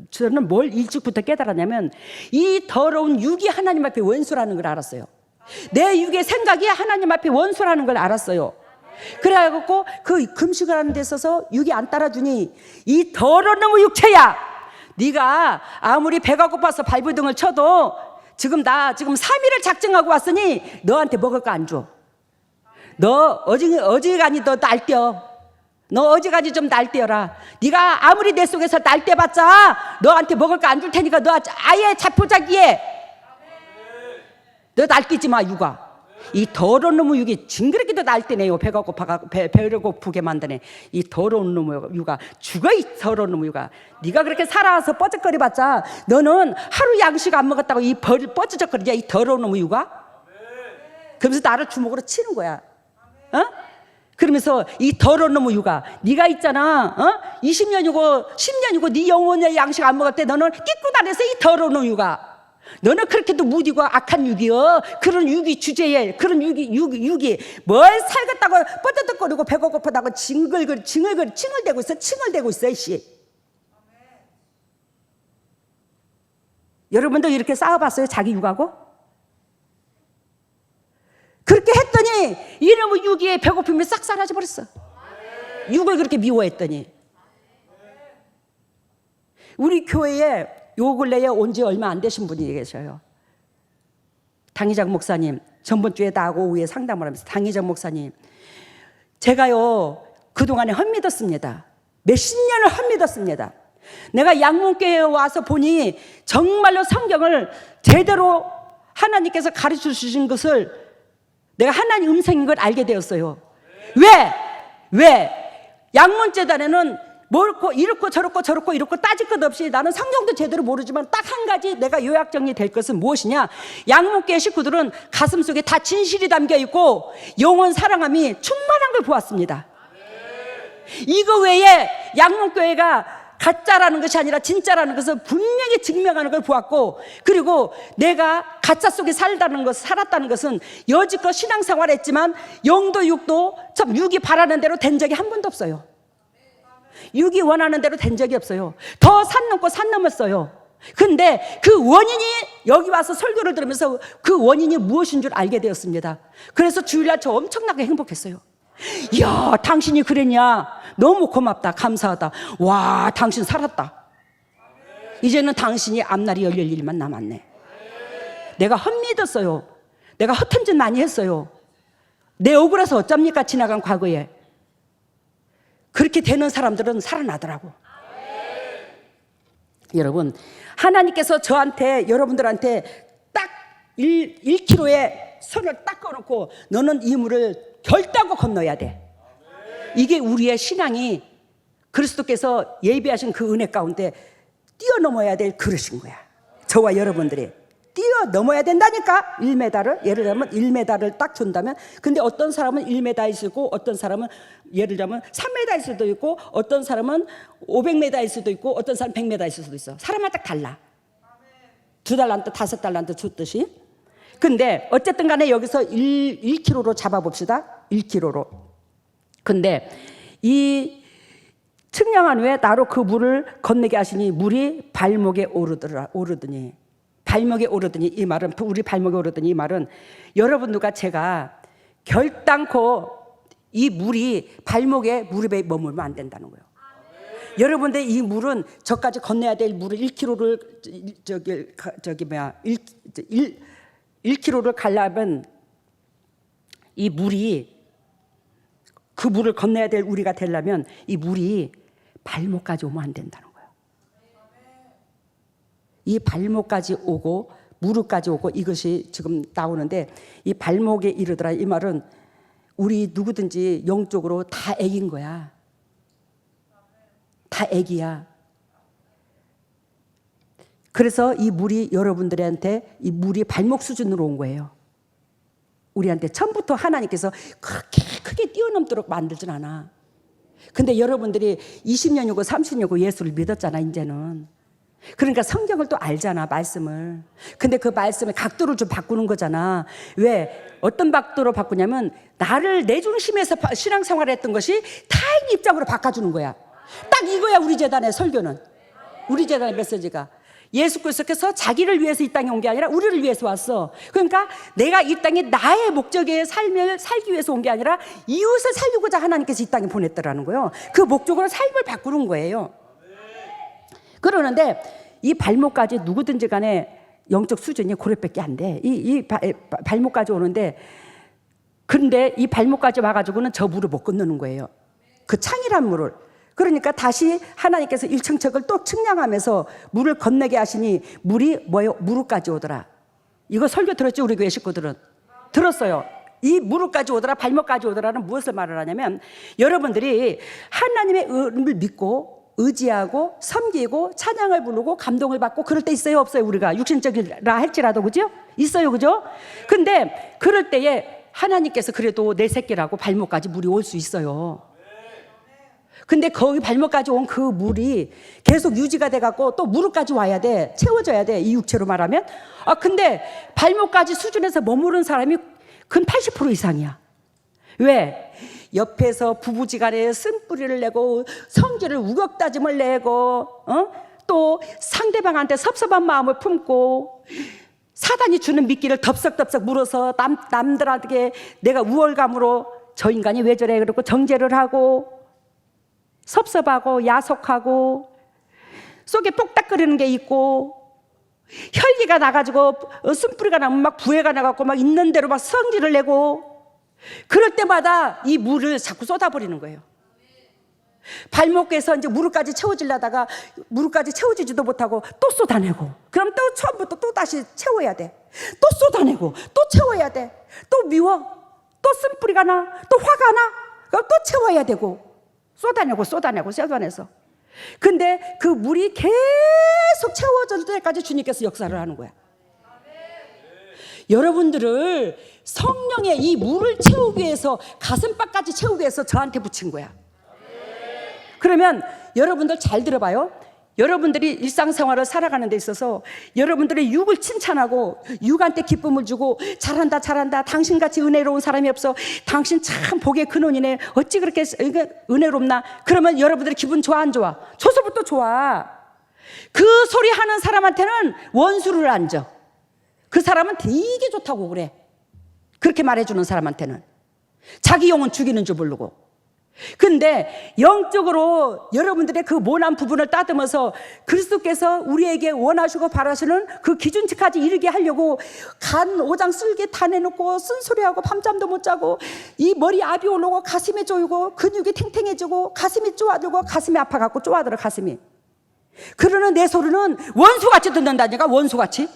저는 뭘 일찍부터 깨달았냐면 이 더러운 육이 하나님 앞에 원수라는 걸 알았어요. 내 육의 생각이 하나님 앞에 원수라는 걸 알았어요. 그래갖고 그 금식을 하는 데 있어서 육이 안 따라주니 이 더러운 놈의 육체야, 네가 아무리 배가 고파서 발버둥을 쳐도 지금 3일을 작정하고 왔으니 너한테 먹을 거 안 줘. 너 어지간히 너 날뛰어. 너 어지간히 좀 날뛰어라. 네가 아무리 내 속에서 날뛰어봤자 너한테 먹을 거 안 줄 테니까 너 아예 자포자기해. 너 날뛰지 마. 육아, 이 더러운 놈의 육이 징그럽게도 날뛰네요. 배가 고파가 배를 고프게 만드네. 이 더러운 놈의 육아, 죽어. 이 더러운 놈의 육아, 네가 그렇게 살아와서 뻐쩍거려봤자 너는 하루 양식 안 먹었다고 이 뻐쩍거리냐. 이 더러운 놈의 육아. 그러면서 나를 주먹으로 치는 거야. 그러면서 이 더러운 놈의 육아, 네가 있잖아. 20년이고 10년이고 네 영혼의 양식 안 먹을 때 너는 끼고 다녀서 이 더러운 놈의 육아. 너는 그렇게도 무디고 악한 육이여. 그런 육이 주제에 그런 육이 뭘 살겠다고 뻗어덕거리고 배가 고프다고 칭을대고 있어. 이씨. 여러분도 이렇게 싸워봤어요? 자기 육하고? 그렇게 했더니 이놈의 육의 배고픔이 싹 사라져 버렸어. 육을 그렇게 미워했더니. 우리 교회에 요 근래에 온 지 얼마 안 되신 분이 계셔요. 당희장 목사님. 전번 주에 나하고 오후에 상담을 하면서 당희장 목사님, 제가요 그동안에 헛믿었습니다. 몇십 년을 헛믿었습니다. 내가 양문교회에 와서 보니 정말로 성경을 제대로 하나님께서 가르쳐 주신 것을 내가 하나님 음성인 걸 알게 되었어요. 왜? 양문재단에는 이렇고 저렇고 이렇고 따질 것 없이 나는 성경도 제대로 모르지만 딱 한 가지 내가 요약정리 될 것은 무엇이냐. 양문교회 식구들은 가슴속에 다 진실이 담겨 있고 영원 사랑함이 충만한 걸 보았습니다. 이거 외에 양문교회가 가짜라는 것이 아니라 진짜라는 것을 분명히 증명하는 걸 보았고, 그리고 내가 가짜 속에 살았다는 것은 여지껏 신앙생활 했지만 영도 육도 참 육이 바라는 대로 된 적이 한 번도 없어요. 육이 원하는 대로 된 적이 없어요. 더 산 넘고 산 넘었어요. 근데 그 원인이 여기 와서 설교를 들으면서 그 원인이 무엇인 줄 알게 되었습니다. 그래서 주일날 저 엄청나게 행복했어요. 이야, 당신이 그랬냐? 너무 고맙다, 감사하다. 와, 당신 살았다. 이제는 당신이 앞날이 열릴 일만 남았네. 내가 헛믿었어요. 내가 허튼 짓 많이 했어요. 내 억울해서 어쩝니까? 지나간 과거에. 그렇게 되는 사람들은 살아나더라고. 여러분, 하나님께서 저한테, 여러분들한테 딱 1km의 선을 딱 꺼놓고 너는 이 물을 결단코 건너야 돼. 이게 우리의 신앙이 그리스도께서 예비하신 그 은혜 가운데 뛰어넘어야 될 그릇인 거야. 저와 여러분들이 뛰어넘어야 된다니까. 1m를, 예를 들면 1m를 딱 준다면, 근데 어떤 사람은 1m일 수도 있고, 어떤 사람은 예를 들면 3m일 수도 있고, 어떤 사람은 500m일 수도 있고, 어떤 사람은 100m일 수도 있어. 사람마다 딱 달라. 2달란트 5달란트 줬듯이. 근데 어쨌든 간에 여기서 1kg로 잡아봅시다. 1kg로. 근데 이 측량한 후에 나로 그 물을 건네게 하시니 물이 발목에 오르더니 발목에 오르더니 이 말은 우리 발목에 오르더니 이 말은 여러분들과 제가 결단코 이 물이 발목에 무릎에 머물면 안 된다는 거예요. 여러분들 이 물은 저까지 건너야 될 물을 1kg를 1kg를 가려면 이 물이 그 물을 건너야 될 우리가 되려면 이 물이 발목까지 오면 안 된다는 거예요. 이 발목까지 오고 무릎까지 오고 이것이 지금 나오는데 이 발목에 이르더라 이 말은 우리 누구든지 영적으로 다 애기인 거야. 다 애기야. 그래서 이 물이 여러분들한테 이 물이 발목 수준으로 온 거예요. 우리한테 처음부터 하나님께서 그렇게 크게 뛰어넘도록 만들진 않아. 근데 여러분들이 20년이고 30년이고 예수를 믿었잖아 이제는. 그러니까 성경을 또 알잖아 말씀을. 근데 그 말씀의 각도를 좀 바꾸는 거잖아. 왜? 어떤 각도로 바꾸냐면 나를 내 중심에서 신앙생활을 했던 것이 타인 입장으로 바꿔주는 거야. 딱 이거야 우리 재단의 설교는. 우리 재단의 메시지가 예수 그리스도께서 자기를 위해서 이 땅에 온 게 아니라 우리를 위해서 왔어. 그러니까 내가 이 땅에 나의 목적의 삶을 살기 위해서 온 게 아니라 이웃을 살리고자 하나님께서 이 땅에 보냈더라는 거예요. 그 목적으로 삶을 바꾸는 거예요. 그러는데 이 발목까지 누구든지 간에 영적 수준이 고래밖에 안 돼. 이 발목까지 오는데 근데 이 발목까지 와가지고는 저 물을 못 건너는 거예요. 그 창이란 물을. 그러니까 다시 하나님께서 1층척을 또 측량하면서 물을 건너게 하시니 물이 뭐예요? 무릎까지 오더라. 이거 설교 들었죠? 우리 교회 식구들은. 들었어요. 이 무릎까지 오더라 발목까지 오더라는 무엇을 말을 하냐면 여러분들이 하나님의 은을 믿고 의지하고 섬기고 찬양을 부르고 감동을 받고 그럴 때 있어요 없어요? 우리가 육신적이라 할지라도 그죠? 있어요 그죠? 근데 그럴 때에 하나님께서 그래도 내 새끼라고 발목까지 물이 올 수 있어요. 근데 거기 발목까지 온 그 물이 계속 유지가 돼갖고 또 무릎까지 와야 돼. 채워져야 돼. 이 육체로 말하면. 근데 발목까지 수준에서 머무른 사람이 근 80% 이상이야. 왜? 옆에서 부부지간에 쓴뿌리를 내고 성질을 우격다짐을 내고 또 상대방한테 섭섭한 마음을 품고 사단이 주는 미끼를 덥석덥석 물어서 남들한테 내가 우월감으로 저 인간이 왜 저래 그러고 정죄를 하고 섭섭하고 야속하고 속에 똑딱거리는 게 있고 혈기가 나가지고 쓴뿌리가 나면 막 부해가 나갖고 막 있는 대로 막 성질을 내고 그럴 때마다 이 물을 자꾸 쏟아버리는 거예요. 발목에서 이제 무릎까지 채워지려다가 무릎까지 채워지지도 못하고 또 쏟아내고 그럼 또 처음부터 또 다시 채워야 돼. 또 쏟아내고 또 채워야 돼. 또 미워. 또 쓴뿌리가 나. 또 화가 나. 그럼 또 채워야 되고 쏟아내서 근데 그 물이 계속 채워질 때까지 주님께서 역사를 하는 거야. 여러분들을 성령의 이 물을 채우기 위해서 가슴팍까지 채우기 위해서 저한테 붙인 거야. 그러면 여러분들 잘 들어봐요. 여러분들이 일상생활을 살아가는 데 있어서 여러분들의 육을 칭찬하고 육한테 기쁨을 주고 잘한다 당신같이 은혜로운 사람이 없어 당신 참 복의 근원이네 어찌 그렇게 은혜롭나 그러면 여러분들이 기분 좋아 안 좋아? 초서부터 좋아. 그 소리 하는 사람한테는 원수를 안 줘. 그 사람은 되게 좋다고 그래. 그렇게 말해주는 사람한테는 자기 영혼 죽이는 줄 모르고. 근데 영적으로 여러분들의 그 모난 부분을 따듬어서 그리스도께서 우리에게 원하시고 바라시는 그 기준치까지 이르게 하려고 간 오장 쓸개 다 내놓고 쓴소리하고 밤잠도 못 자고 이 머리 압이 올라오고 가슴이 조이고 근육이 탱탱해지고 가슴이 쪼아들고 가슴이 아파갖고 쪼아들어 가슴이. 그러는 내 소리는 원수같이 듣는다니까. 원수같이.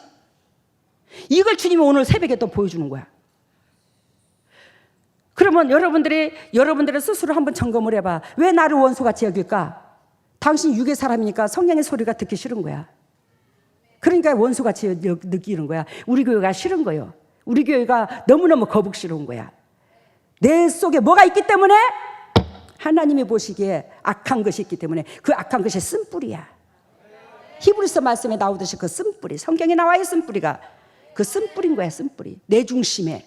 이걸 주님이 오늘 새벽에 또 보여주는 거야. 그러면 여러분들의 스스로 한번 점검을 해봐. 왜 나를 원수같이 여길까? 당신 육의 사람이니까 성령의 소리가 듣기 싫은 거야. 그러니까 원수같이 느끼는 거야. 우리 교회가 싫은 거예요. 우리 교회가 너무너무 거북스러운 거야. 내 속에 뭐가 있기 때문에 하나님이 보시기에 악한 것이 있기 때문에 그 악한 것이 쓴뿌리야. 히브리서 말씀에 나오듯이 그 쓴뿌리, 성경에 나와요. 쓴뿌리가 그 쓴뿌리인 거야. 쓴뿌리, 내 중심에.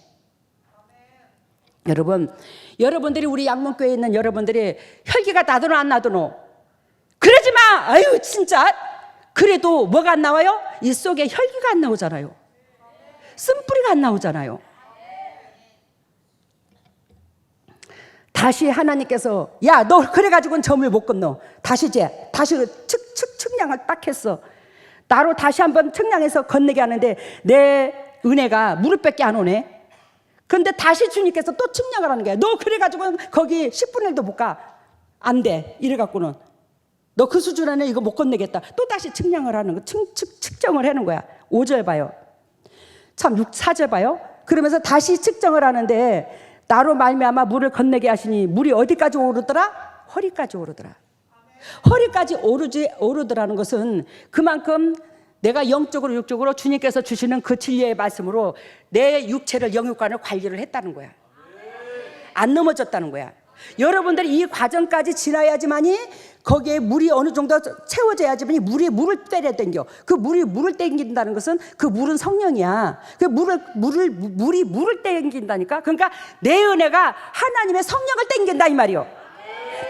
여러분, 여러분들이 우리 양문교회에 있는 여러분들이 혈기가 나도노 안 나도노 그러지 마. 아유 진짜. 그래도 뭐가 안 나와요? 이 속에 혈기가 안 나오잖아요. 쓴뿌리가 안 나오잖아요. 다시 하나님께서 야 너 그래가지고는 점을 못 건너. 다시 측량을 딱 했어. 나로 다시 한번 측량해서 건너게 하는데 내 은혜가 무릎밖에 안 오네. 근데 다시 주님께서 또 측량을 하는 거야. 너 그래가지고는 거기 10분의 1도 못 가. 안 돼. 이래갖고는 너 그 수준 안에 이거 못 건너겠다. 또 다시 측량을 하는 거. 측정을 하는 거야. 5절 봐요. 참 4절 봐요. 그러면서 다시 측정을 하는데 나로 말미암아 물을 건너게 하시니 물이 어디까지 오르더라? 허리까지 오르더라. 허리까지 오르더라는 것은 그만큼 내가 영적으로 육적으로 주님께서 주시는 그 진리의 말씀으로 내 육체를 영육간을 관리를 했다는 거야. 안 넘어졌다는 거야. 여러분들이 이 과정까지 지나야지만이 거기에 물이 어느 정도 채워져야지만이 물을 때려 당겨. 그 물을 당긴다는 것은 그 물은 성령이야. 그 물이 물을 당긴다니까. 그러니까 내 은혜가 하나님의 성령을 당긴다 이 말이요.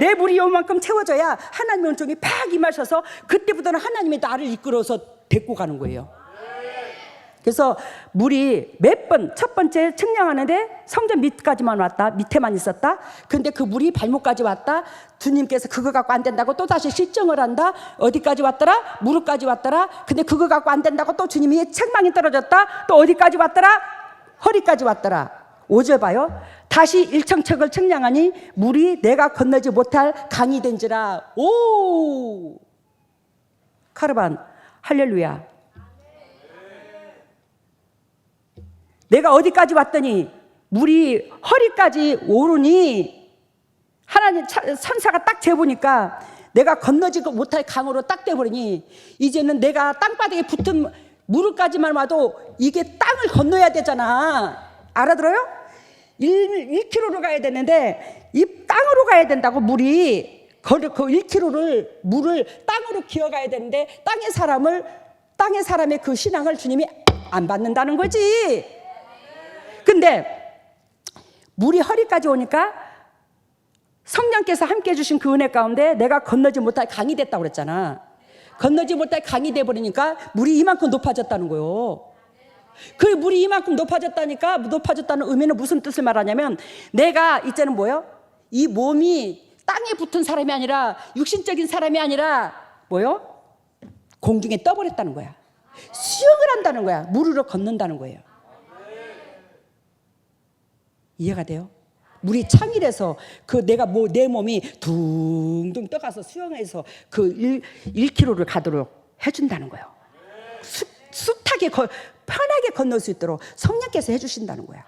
내 물이 요만큼 채워져야 하나님의 은총이 팍 임하셔서 그때부터는 하나님이 나를 이끌어서 데리고 가는 거예요. 그래서 물이 몇 번, 첫 번째 측량하는데 성전 밑까지만 왔다. 밑에만 있었다. 근데 그 물이 발목까지 왔다. 주님께서 그거 갖고 안 된다고 또 다시 실정을 한다. 어디까지 왔더라? 무릎까지 왔더라. 근데 그거 갖고 안 된다고 또 주님이 책망이 떨어졌다. 또 어디까지 왔더라? 허리까지 왔더라. 5절 봐요. 다시 일청척을 측량하니 물이 내가 건너지 못할 강이 된지라. 오! 카르반 할렐루야. 내가 어디까지 왔더니 물이 허리까지 오르니 하나님 천사가 딱 재보니까 내가 건너지 못할 강으로 딱 돼버리니 이제는 내가 땅바닥에 붙은 무릎까지만 와도 이게 땅을 건너야 되잖아. 알아들어요? 1km로 가야 되는데 이 땅으로 가야 된다고. 물이 그 1km를 물을 땅으로 기어가야 되는데 땅의 사람의 그 신앙을 주님이 안 받는다는 거지. 근데 물이 허리까지 오니까 성령께서 함께 해주신 그 은혜 가운데 내가 건너지 못할 강이 됐다고 그랬잖아. 건너지 못할 강이 돼버리니까 물이 이만큼 높아졌다는 거예요. 그 물이 이만큼 높아졌다니까, 높아졌다는 의미는 무슨 뜻을 말하냐면 내가 이제는 뭐요? 이 몸이 땅에 붙은 사람이 아니라 육신적인 사람이 아니라 뭐요? 공중에 떠버렸다는 거야. 수영을 한다는 거야. 물으로 걷는다는 거예요. 이해가 돼요? 물이 창일해서 내 몸이 둥둥 떠가서 수영해서 그 1km를 가도록 해준다는 거예요. 숱하게 편하게 건널 수 있도록 성령께서 해주신다는 거야.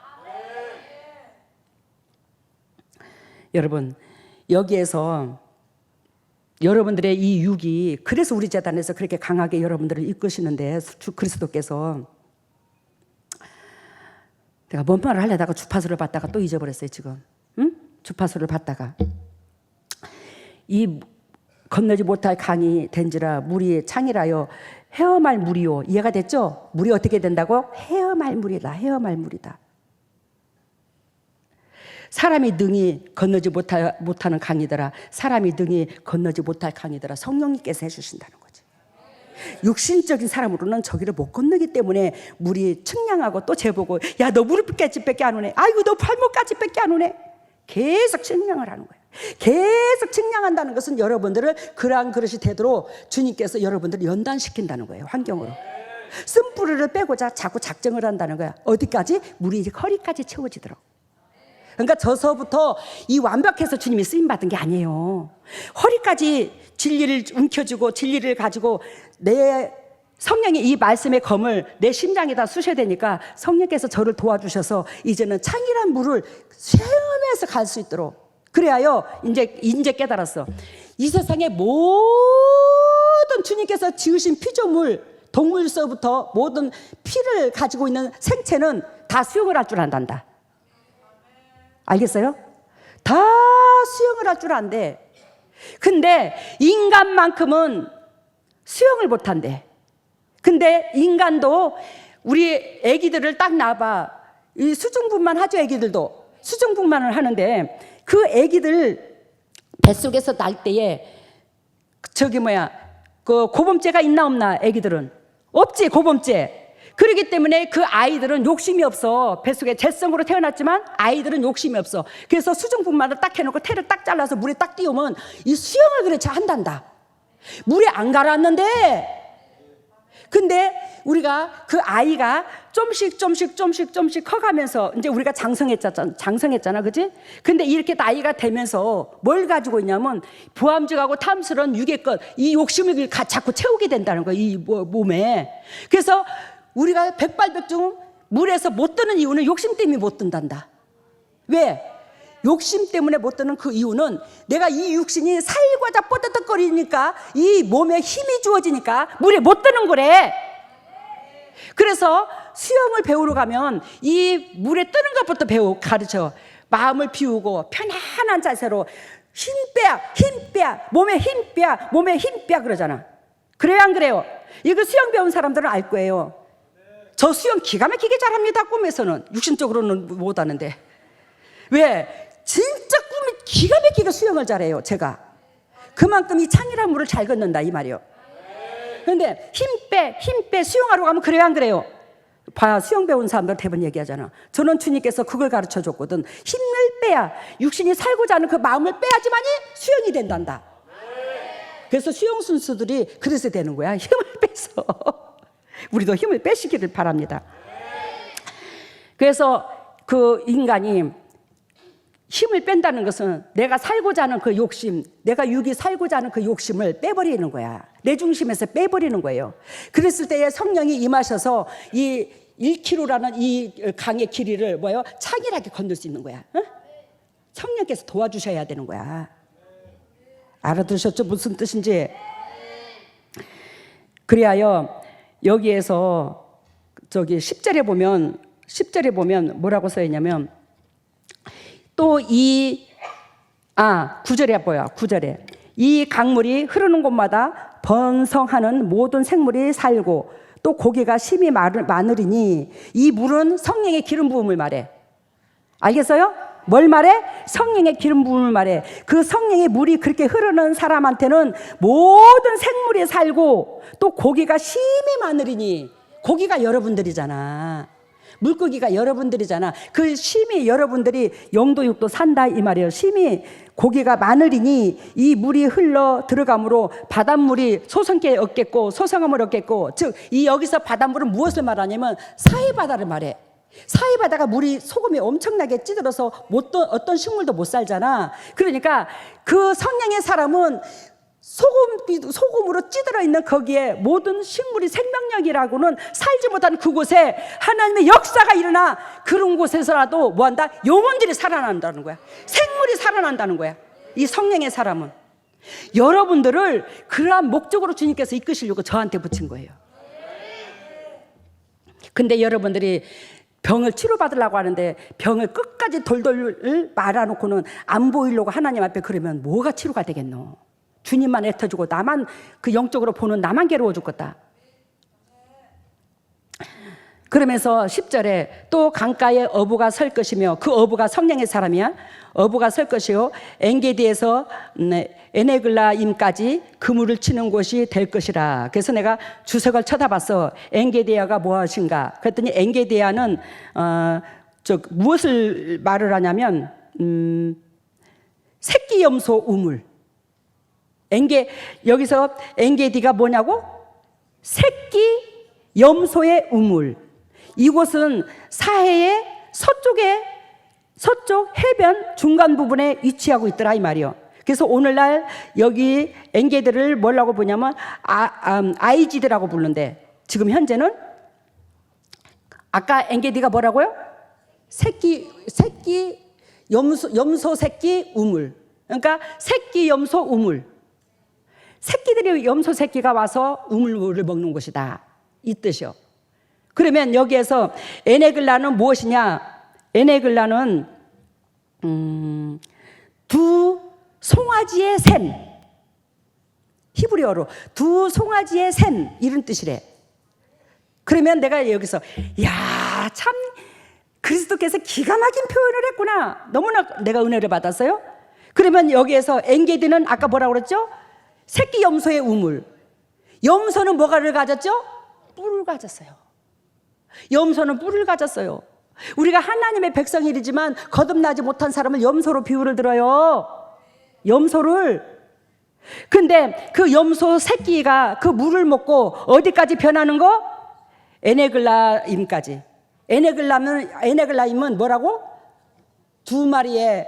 여러분, 여기에서 여러분들의 이 육이, 그래서 우리 재단에서 그렇게 강하게 여러분들을 이끄시는데, 주 그리스도께서, 내가 뭔 말을 하려다가 주파수를 받다가 또 잊어버렸어요 지금. 응? 주파수를 받다가 이 건너지 못할 강이 된지라 물이 창이라요 헤엄할 물이요. 이해가 됐죠? 물이 어떻게 된다고? 헤엄할 물이다. 헤엄할 물이다. 사람이 능히 건너지 못하는 강이더라. 사람이 능히 건너지 못할 강이더라. 성령님께서 해주신다는 거지. 육신적인 사람으로는 저기를 못 건너기 때문에 물이 측량하고 또 재보고, 야 너 무릎까지밖에 안 오네. 아이고 너 발목까지밖에 안 오네. 계속 측량을 하는 거예요. 계속 측량한다는 것은 여러분들을 그러한 그릇이 되도록 주님께서 여러분들을 연단시킨다는 거예요. 환경으로. 쓴뿌리를 빼고자 자꾸 작정을 한다는 거야. 어디까지? 물이 이제 허리까지 채워지도록. 그러니까 저서부터 이 완벽해서 주님이 쓰임받은 게 아니에요. 허리까지 진리를 움켜쥐고 진리를 가지고 내 성령의 이 말씀의 검을 내 심장에다 쑤셔야 되니까 성령께서 저를 도와주셔서 이제는 창이란 물을 시험해서 갈 수 있도록. 그래야요 이제 깨달았어. 이 세상의 모든 주님께서 지으신 피조물, 동물서부터 모든 피를 가지고 있는 생체는 다 수영을 할 줄 안단다. 알겠어요? 다 수영을 할 줄 안대. 근데 인간만큼은 수영을 못한대. 근데 인간도 우리 애기들을 딱 낳아봐. 이 수중분만 하죠. 애기들도 수중분만을 하는데 그 애기들 뱃속에서 날 때에 저기 그 고범죄가 있나 없나? 애기들은 없지. 고범죄. 그렇기 때문에 그 아이들은 욕심이 없어. 뱃속에 재성으로 태어났지만 아이들은 욕심이 없어. 그래서 수중분만을 딱 해놓고 태를 딱 잘라서 물에 딱 띄우면 이 수영을 그렇지 한단다. 물에 안 가라앉는데. 근데 우리가 그 아이가 좀씩 커가면서 이제 우리가 장성했잖아, 그지? 근데 이렇게 나이가 되면서 뭘 가지고 있냐면 부함직하고 탐스러운 육의 것, 이 욕심을 자꾸 채우게 된다는 거야, 이 몸에. 그래서 우리가 백발백중 물에서 못 드는 이유는 욕심 때문에 못 든단다. 왜? 욕심 때문에 못 드는 그 이유는 내가 이 육신이 살과자 뽀득거리니까 이 몸에 힘이 주어지니까 물에 못 드는 거래. 그래서 수영을 배우러 가면 이 물에 뜨는 것부터 가르쳐. 마음을 비우고 편안한 자세로 힘 빼야, 몸에 힘 빼야 그러잖아. 그래요, 안 그래요? 이거 수영 배운 사람들은 알 거예요. 저 수영 기가 막히게 잘합니다. 꿈에서는. 육신적으로는 못하는데. 왜? 진짜 꿈이 기가 막히게 수영을 잘해요. 제가 그만큼 이 창이란 물을 잘 걷는다 이 말이요. 그런데 힘 빼 수영하러 가면 그래요, 안 그래요? 봐, 수영 배운 사람들 대부분 얘기하잖아. 저는 주님께서 그걸 가르쳐 줬거든. 힘을 빼야, 육신이 살고자 하는 그 마음을 빼야지만이 수영이 된단다. 그래서 수영 선수들이 그래서 되는 거야. 힘을 빼서. 우리도 힘을 빼시기를 바랍니다. 그래서 그 인간이 힘을 뺀다는 것은 내가 살고자 하는 그 욕심, 내가 육이 살고자 하는 그 욕심을 빼버리는 거야. 내 중심에서 빼버리는 거예요. 그랬을 때에 성령이 임하셔서 이 1km라는 이 강의 길이를 창일하게 건널 수 있는 거야. 어? 성령께서 도와주셔야 되는 거야. 알아들으셨죠? 무슨 뜻인지? 그리하여 여기에서 저기 10절에 보면 뭐라고 써 있냐면 또 9절에 보여. 9절에 이 강물이 흐르는 곳마다 번성하는 모든 생물이 살고 또 고기가 심히 많으리니 이 물은 성령의 기름 부음을 말해. 알겠어요? 뭘 말해? 성령의 기름 부음을 말해. 그 성령의 물이 그렇게 흐르는 사람한테는 모든 생물이 살고 또 고기가 심히 많으리니, 고기가 여러분들이잖아. 물고기가 여러분들이잖아. 그 심히 여러분들이 영도 육도 산다 이 말이에요. 심히 고기가 많으리니 이 물이 흘러 들어감으로 바닷물이 소성케 얻겠고 소성함을 얻겠고, 즉 이 여기서 바닷물은 무엇을 말하냐면 사해바다를 말해. 사해바다가 물이 소금이 엄청나게 찌들어서 어떤 식물도 못 살잖아. 그러니까 그 성령의 사람은 소금으로 찌들어 있는 거기에 모든 식물이 생명력이라고는 살지 못한 그곳에 하나님의 역사가 일어나 그런 곳에서라도 뭐한다? 영혼들이 살아난다는 거야. 생물이 살아난다는 거야. 이 성령의 사람은 여러분들을 그러한 목적으로 주님께서 이끄시려고 저한테 붙인 거예요. 근데 여러분들이 병을 치료받으려고 하는데 병을 끝까지 돌돌 말아놓고는 안 보이려고 하나님 앞에 그러면 뭐가 치료가 되겠노? 주님만 애터주고 나만 그 영적으로 보는 나만 괴로워 죽겠다. 그러면서 10절에 또 강가에 어부가 설 것이며, 그 어부가 성령의 사람이야. 어부가 설 것이요 엔게디에서 에네글라임까지 그물을 치는 곳이 될 것이라. 그래서 내가 주석을 쳐다봤어. 엔게디아가 무엇인가? 그랬더니 엔게디아는 무엇을 말을 하냐면 새끼 염소 우물. 여기서 엔게디가 뭐냐고? 새끼 염소의 우물. 이곳은 사해의 서쪽 해변 중간 부분에 위치하고 있더라 이 말이요. 그래서 오늘날 여기 엔게디를 뭐라고 부르냐면 아이지드라고 부르는데, 지금 현재는 아까 엔게디가 뭐라고요? 새끼 염소 새끼 우물. 그러니까 새끼 염소 우물. 새끼들이 염소 새끼가 와서 우물물을 먹는 곳이다 이 뜻이요. 그러면 여기에서 에네글라는 무엇이냐? 에네글라는 두 송아지의 샘. 히브리어로 두 송아지의 샘 이런 뜻이래. 그러면 내가 여기서 야, 참 그리스도께서 기가 막힌 표현을 했구나. 너무나 내가 은혜를 받았어요. 그러면 여기에서 엔게디는 아까 뭐라고 그랬죠? 새끼 염소의 우물. 염소는 뭐가를 가졌죠? 뿔을 가졌어요. 염소는 뿔을 가졌어요. 우리가 하나님의 백성이지만 거듭나지 못한 사람을 염소로 비유를 들어요. 염소를. 근데 그 염소 새끼가 그 물을 먹고 어디까지 변하는 거? 에네글라임까지. 에네글라임은 뭐라고? 두 마리의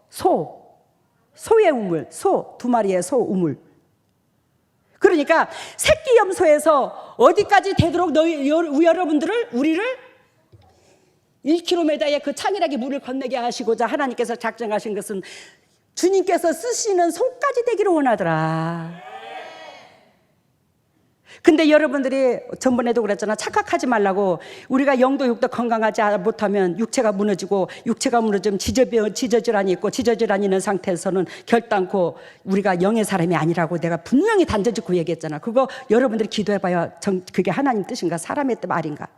소의 우물. 두 마리의 소 우물. 그러니까 새끼 염소에서 어디까지 되도록 우리를 1km의 그 창이라기 물을 건너게 하시고자 하나님께서 작정하신 것은 주님께서 쓰시는 손까지 되기를 원하더라. 근데 여러분들이 전번에도 그랬잖아. 착각하지 말라고. 우리가 영도 육도 건강하지 못하면 육체가 무너지고, 육체가 무너지면 지저질환이 있고, 지저질환이 있는 상태에서는 결단코 우리가 영의 사람이 아니라고 내가 분명히 단정짓고 얘기했잖아. 그거 여러분들이 기도해봐요. 그게 하나님 뜻인가 사람의 말인가.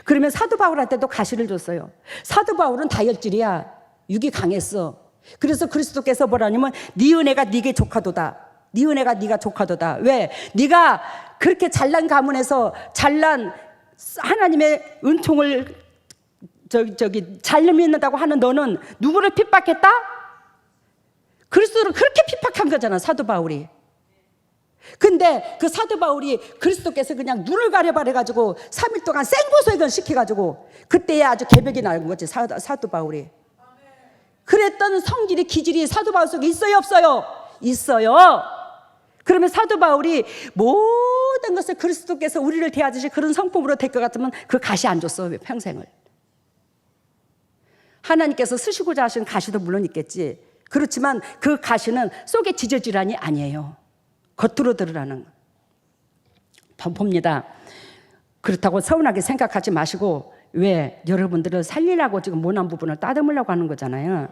그러면 사도 바울한테도 가시를 줬어요. 사도 바울은 다혈질이야. 육이 강했어. 그래서 그리스도께서 뭐라냐면 네 은혜가 네게 조카도다. 네 은혜가 네가 조카도다. 왜? 네가 그렇게 잘난 가문에서 잘난 하나님의 은총을 잘 믿는다고 하는 너는 누구를 핍박했다? 그리스도를 그렇게 핍박한 거잖아, 사도 바울이. 근데 그 사도 바울이 그리스도께서 그냥 눈을 가려버려가지고 3일 동안 생고소액을 시켜가지고 그때야 아주 개벽이 나는 거지, 사도 바울이. 그랬던 성질이 기질이 사도 바울 속에 있어요, 없어요? 있어요. 그러면 사도 바울이 모든 것을 그리스도께서 우리를 대하듯이 그런 성품으로 될 것 같으면 그 가시 안 줬어, 평생을. 하나님께서 쓰시고자 하신 가시도 물론 있겠지. 그렇지만 그 가시는 속의 지저질환이 아니에요. 겉으로 드러나는 봅니다. 그렇다고 서운하게 생각하지 마시고, 왜? 여러분들을 살리려고 지금 모난 부분을 따듬으려고 하는 거잖아요.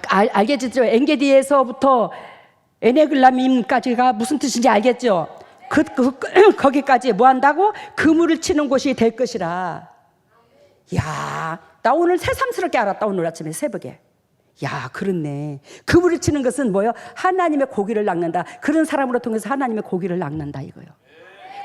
알겠죠? 엔게디에서부터 에네글라밈까지가 무슨 뜻인지 알겠죠? 거기까지 뭐 한다고? 그물을 치는 곳이 될 것이라. 야, 나 오늘 새삼스럽게 알았다. 오늘 아침에 새벽에. 야, 그렇네. 그물을 치는 것은 뭐예요? 하나님의 고기를 낚는다. 그런 사람으로 통해서 하나님의 고기를 낚는다 이거요.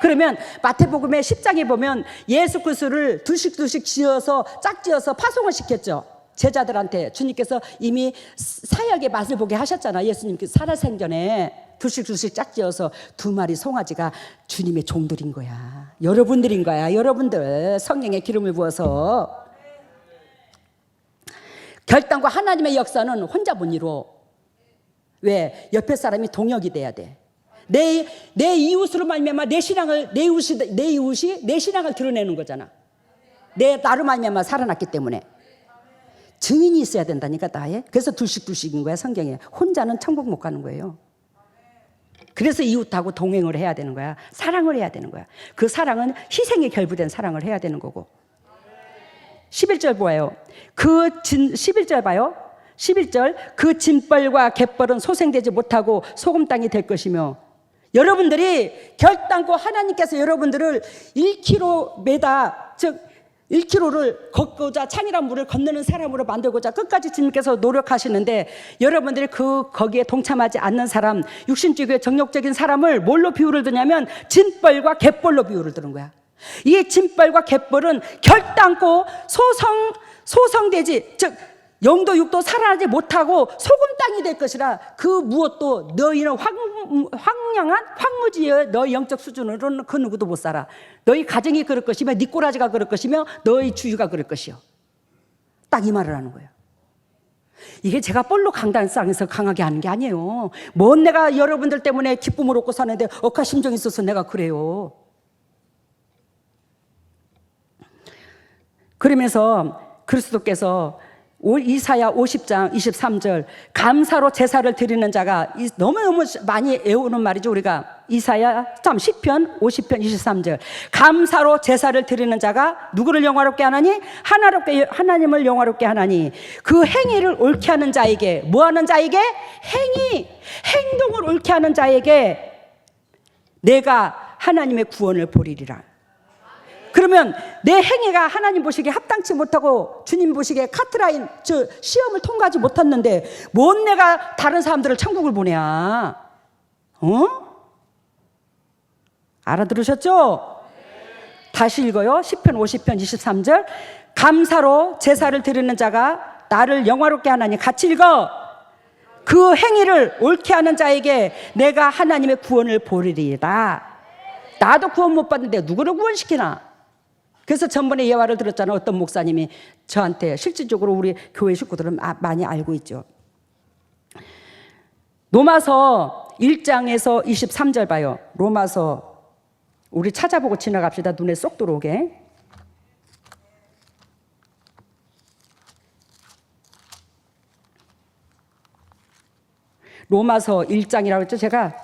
그러면 마태복음의 10장에 보면 예수 그리스도를 두씩 짝지어서 파송을 시켰죠. 제자들한테 주님께서 이미 사역의 맛을 보게 하셨잖아. 예수님께서 살아생전에 두씩 짝지어서 두 마리 송아지가 주님의 종들인 거야. 여러분들인 거야. 여러분들 성령의 기름을 부어서. 결단과 하나님의 역사는 혼자 못 이루어. 왜? 옆에 사람이 동역이 돼야 돼. 내 이웃으로 말미암아 내 이웃이 내 신앙을 드러내는 거잖아. 나로 말미암아 살아났기 때문에 증인이 있어야 된다니까, 나의. 그래서 둘씩인 거야, 성경에. 혼자는 천국 못 가는 거예요. 그래서 이웃하고 동행을 해야 되는 거야. 사랑을 해야 되는 거야. 그 사랑은 희생에 결부된 사랑을 해야 되는 거고. 11절 보아요. 11절 봐요. 11절. 그 짐벌과 갯벌은 소생되지 못하고 소금 땅이 될 것이며. 여러분들이 결단코 하나님께서 여러분들을 1km, 즉 1km를 걷고자 창이란 물을 건너는 사람으로 만들고자 끝까지 주님께서 노력하시는데, 여러분들이 거기에 동참하지 않는 사람, 육신적이고 정욕적인 사람을 뭘로 비유를 드냐면 짐벌과 갯벌로 비유를 드는 거야. 이 짐벌과 갯벌은 결단코 소성되지, 즉 영도 육도 살아나지 못하고 소금 땅이 될 것이라. 그 무엇도 너희는 황량한 황무지의 너희 영적 수준으로는 그 누구도 못 살아. 너희 가정이 그럴 것이며 네 꼬라지가 그럴 것이며 너희 주유가 그럴 것이요. 딱 이 말을 하는 거예요. 이게 제가 볼로 강단상에서 강하게 하는 게 아니에요. 뭔 내가 여러분들 때문에 기쁨을 얻고 사는데 억하심정이 있어서 내가 그래요. 그러면서 그리스도께서 이사야 50장 23절 감사로 제사를 드리는 자가, 너무너무 많이 애우는 말이죠. 우리가 시편 50편 23절. 감사로 제사를 드리는 자가 누구를 영화롭게 하나니? 하나님을 영화롭게 하나니. 그 행위를 옳게 하는 자에게, 뭐 하는 자에게? 행동을 옳게 하는 자에게 내가 하나님의 구원을 보리리라. 그러면 내 행위가 하나님 보시기에 합당치 못하고 주님 보시기에 카트라인, 시험을 통과하지 못했는데 뭔 내가 다른 사람들을 천국을 보내야? 알아들으셨죠? 다시 읽어요. 시편 50편 23절. 감사로 제사를 드리는 자가 나를 영화롭게 하나니. 같이 읽어. 그 행위를 옳게 하는 자에게 내가 하나님의 구원을 보리리다. 나도 구원 못 받는데 누구를 구원시키나? 그래서 전번에 예화를 들었잖아요. 어떤 목사님이 저한테. 실질적으로 우리 교회 식구들은 많이 알고 있죠. 로마서 1장에서 23절 봐요. 로마서 우리 찾아보고 지나갑시다. 눈에 쏙 들어오게. 로마서 1장이라고 했죠 제가.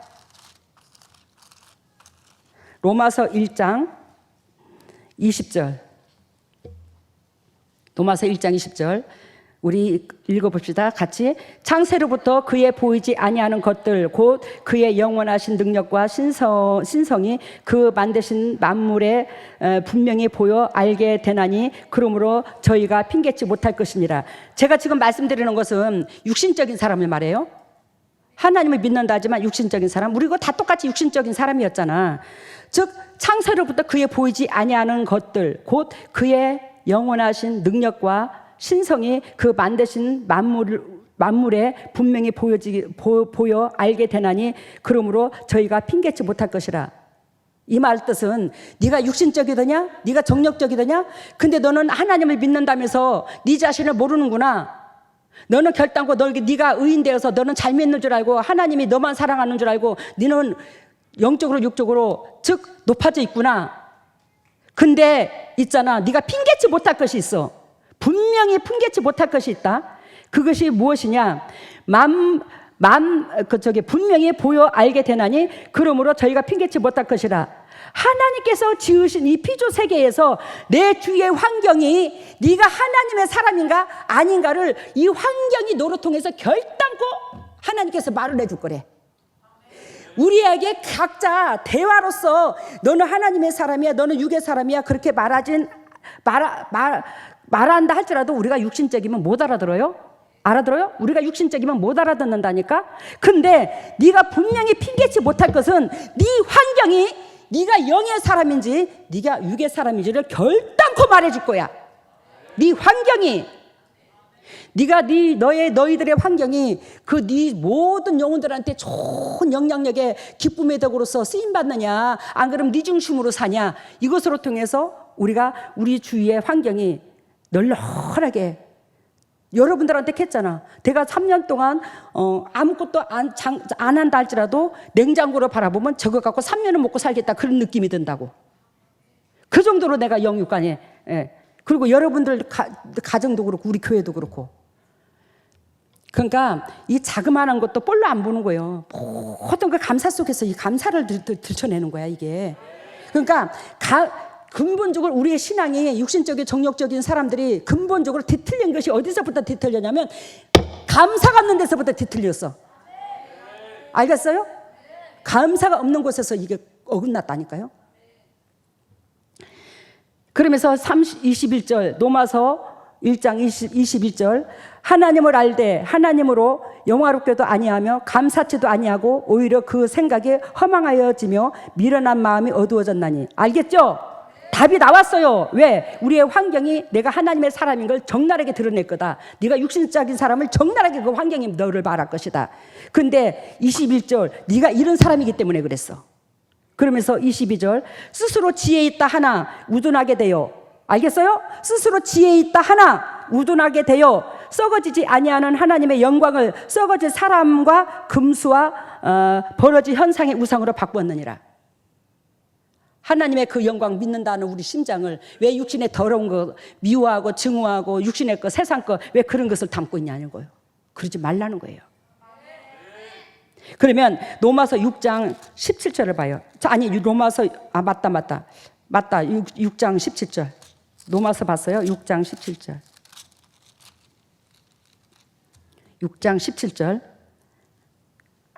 로마서 1장 20절. 로마서 1장 20절. 우리 읽어봅시다. 같이. 창세로부터 그의 보이지 아니하는 것들 곧 그의 영원하신 능력과 신성이 그 만드신 만물에 분명히 보여 알게 되나니 그러므로 저희가 핑계치 못할 것이니라. 제가 지금 말씀드리는 것은 육신적인 사람을 말해요. 하나님을 믿는다 하지만 육신적인 사람, 우리 이거 다 똑같이 육신적인 사람이었잖아. 즉 창세로부터 그의 보이지 아니하는 것들 곧 그의 영원하신 능력과 신성이 그 만드신 만물에 분명히 보여 알게 되나니 그러므로 저희가 핑계치 못할 것이라. 이 말 뜻은 네가 육신적이더냐? 네가 정력적이더냐? 근데 너는 하나님을 믿는다면서 네 자신을 모르는구나. 너는 결단코 네가 의인되어서 너는 잘 믿는 줄 알고 하나님이 너만 사랑하는 줄 알고 너는 영적으로 육적으로 즉 높아져 있구나. 근데 있잖아, 네가 핑계치 못할 것이 있어. 분명히 핑계치 못할 것이 있다. 그것이 무엇이냐? 분명히 보여 알게 되나니 그러므로 저희가 핑계치 못할 것이라. 하나님께서 지으신 이 피조 세계에서 내 주위의 환경이 네가 하나님의 사람인가 아닌가를 이 환경이 너로 통해서 결단코 하나님께서 말을 해줄 거래. 우리에게 각자 대화로서 너는 하나님의 사람이야, 너는 육의 사람이야 그렇게 말한다 할지라도 우리가 육신적이면 못 알아들어요? 알아들어요? 우리가 육신적이면 못 알아듣는다니까? 근데 네가 분명히 핑계치 못할 것은 네 환경이 네가 영의 사람인지 네가 육의 사람인지를 결단코 말해줄 거야. 네 환경이 너희들의 환경이 그 네 모든 영혼들한테 좋은 영향력의 기쁨의 덕으로서 쓰임 받느냐, 안 그러면 네 중심으로 사냐. 이것으로 통해서 우리 주위의 환경이 널널하게 여러분들한테 했잖아. 내가 3년 동안 아무것도 안 한다 할지라도 냉장고로 바라보면 저거 갖고 3년은 먹고 살겠다 그런 느낌이 든다고. 그 정도로 내가 영육간에. 그리고 여러분들 가정도 그렇고 우리 교회도 그렇고. 그러니까 이 자그마한 것도 볼로 안 보는 거예요. 모든 그 감사 속에서 이 감사를 들춰내는 거야 이게. 그러니까 근본적으로 우리의 신앙이 육신적인 정력적인 사람들이 근본적으로 뒤틀린 것이 어디서부터 뒤틀렸냐면 감사가 없는 데서부터 뒤틀렸어. 알겠어요? 감사가 없는 곳에서 이게 어긋났다니까요. 그러면서 21절 로마서 1장 21절 하나님을 알되 하나님으로 영화롭게도 아니하며 감사치도 아니하고 오히려 그 생각이 허망하여지며 미련한 마음이 어두워졌나니. 알겠죠? 답이 나왔어요. 왜? 우리의 환경이 내가 하나님의 사람인 걸 적나라하게 드러낼 거다. 네가 육신적인 사람을 적나라하게 그 환경이 너를 말할 것이다. 근데 21절 네가 이런 사람이기 때문에 그랬어. 그러면서 22절 스스로 지혜 있다 하나 우둔하게 되어. 알겠어요? 스스로 지혜 있다 하나 우둔하게 되어 썩어지지 아니하는 하나님의 영광을 썩어질 사람과 금수와 벌어질 현상의 우상으로 바꾸었느니라. 하나님의 그 영광 믿는다는 우리 심장을 왜 육신의 더러운 거 미워하고 증오하고 육신의 거 세상 거 왜 그런 것을 담고 있냐는 거예요. 그러지 말라는 거예요. 그러면 로마서 6장 17절을 봐요. 아니 로마서 맞다. 6장 17절. 로마서 봤어요? 6장 17절. 6장 17절.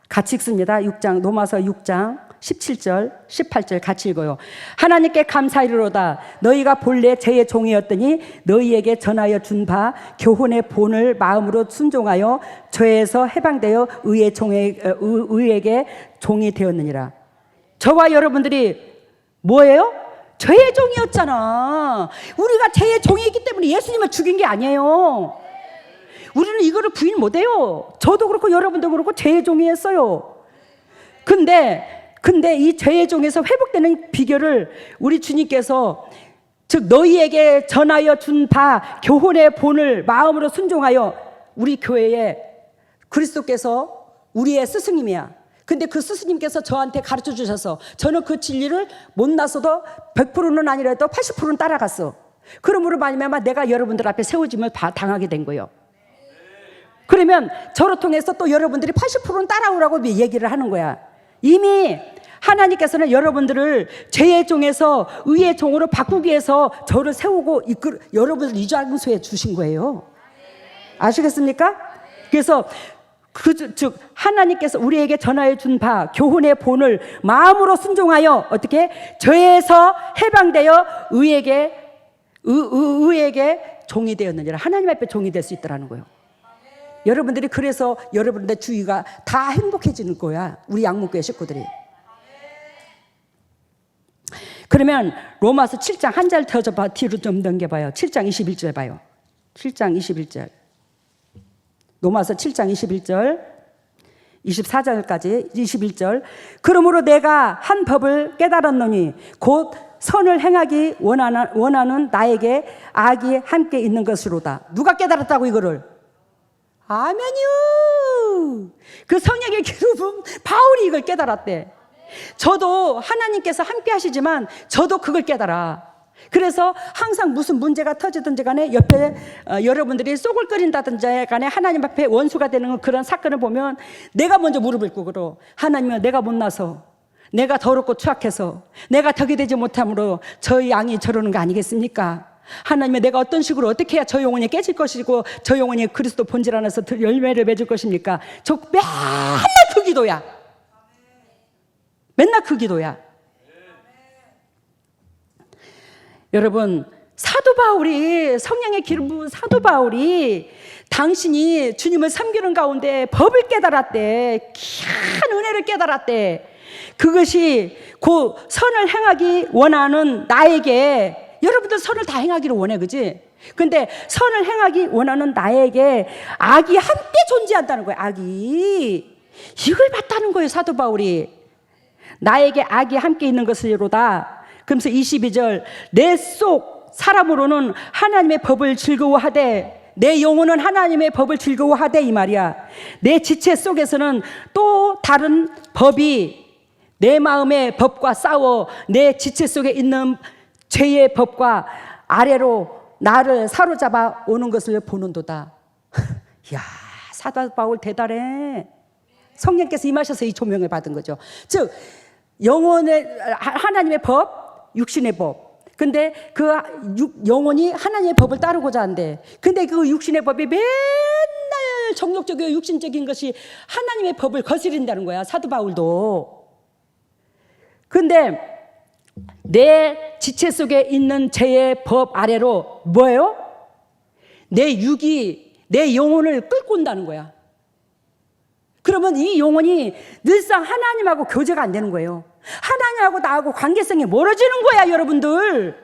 같이 읽습니다. 로마서 6장 17절, 18절 같이 읽어요. 하나님께 감사이로다. 너희가 본래 죄의 종이었더니 너희에게 전하여 준 바 교훈의 본을 마음으로 순종하여 죄에서 해방되어 의에게 종이 되었느니라. 저와 여러분들이 뭐예요? 죄의 종이었잖아. 우리가 죄의 종이기 때문에 예수님을 죽인 게 아니에요. 우리는 이거를 부인 못해요. 저도 그렇고 여러분도 그렇고 죄의 종이었어요. 근데 이 죄의 종에서 회복되는 비결을 우리 주님께서 즉 너희에게 전하여 준 바 교훈의 본을 마음으로 순종하여 우리 교회에 그리스도께서 우리의 스승님이야. 근데 그 스승님께서 저한테 가르쳐 주셔서 저는 그 진리를 못나서도 100%는 아니라도 80%는 따라갔어. 그러므로 말미암아 내가 여러분들 앞에 세워짐을 당하게 된 거예요. 그러면 저를 통해서 또 여러분들이 80%는 따라오라고 얘기를 하는 거야. 이미 하나님께서는 여러분들을 죄의 종에서 의의 종으로 바꾸기 위해서 저를 세우고 여러분을 이 장소에 주신 거예요. 아시겠습니까? 그래서 즉 하나님께서 우리에게 전하여 준 바 교훈의 본을 마음으로 순종하여 어떻게 죄에서 해방되어 의에게 종이 되었느니라. 하나님 앞에 종이 될 수 있다라는 거예요. 여러분들이 그래서 여러분들의 주위가 다 행복해지는 거야. 우리 양문교회 식구들이. 그러면 로마서 7장 한 절 더 뒤로 좀 넘겨봐요. 7장 21절 봐요. 7장 21절. 로마서 7장 21절 24절까지 21절. 그러므로 내가 한 법을 깨달았노니 곧 선을 행하기 원하는 나에게 악이 함께 있는 것으로다. 누가 깨달았다고 이거를? 아멘이요. 그 성령의 기름은 바울이 이걸 깨달았대. 저도 하나님께서 함께 하시지만 저도 그걸 깨달아. 그래서 항상 무슨 문제가 터지든지 간에 옆에 여러분들이 쏙을 끓인다든지 간에 하나님 앞에 원수가 되는 그런 사건을 보면 내가 먼저 무릎을 꿇고 하나님은 내가 못나서 내가 더럽고 추악해서 내가 덕이 되지 못함으로 저 양이 저러는 거 아니겠습니까? 하나님의 내가 어떤 식으로 어떻게 해야 저 영혼이 깨질 것이고 저 영혼이 그리스도 본질 안에서 열매를 맺을 것입니까? 저 맨날 그 기도야. 맨날 그 기도야. 여러분 사도 바울이 성령의 기름 부은 사도 바울이 당신이 주님을 섬기는 가운데 법을 깨달았대. 귀한 은혜를 깨달았대. 그것이 그 선을 행하기 원하는 나에게 여러분들 선을 다 행하기를 원해, 그지? 근데 선을 행하기 원하는 나에게 악이 함께 존재한다는 거예요. 악이. 이걸 봤다는 거예요, 사도 바울이. 나에게 악이 함께 있는 것이로다. 그러면서 22절 내 속 사람으로는 하나님의 법을 즐거워하되 내 영혼은 하나님의 법을 즐거워하되 이 말이야. 내 지체 속에서는 또 다른 법이 내 마음의 법과 싸워 내 지체 속에 있는 죄의 법과 아래로 나를 사로잡아 오는 것을 보는도다. 이야, 사도 바울 대단해. 성령께서 임하셔서 이 조명을 받은 거죠. 즉 영혼의 하나님의 법, 육신의 법. 근데 그 영혼이 하나님의 법을 따르고자 한대. 근데 그 육신의 법이 맨날 정욕적이고 육신적인 것이 하나님의 법을 거스린다는 거야, 사도 바울도. 근데 내 지체 속에 있는 죄의 법 아래로 뭐예요? 내 육이 내 영혼을 끌고 온다는 거야. 그러면 이 영혼이 늘상 하나님하고 교제가 안 되는 거예요. 하나님하고 나하고 관계성이 멀어지는 거야, 여러분들.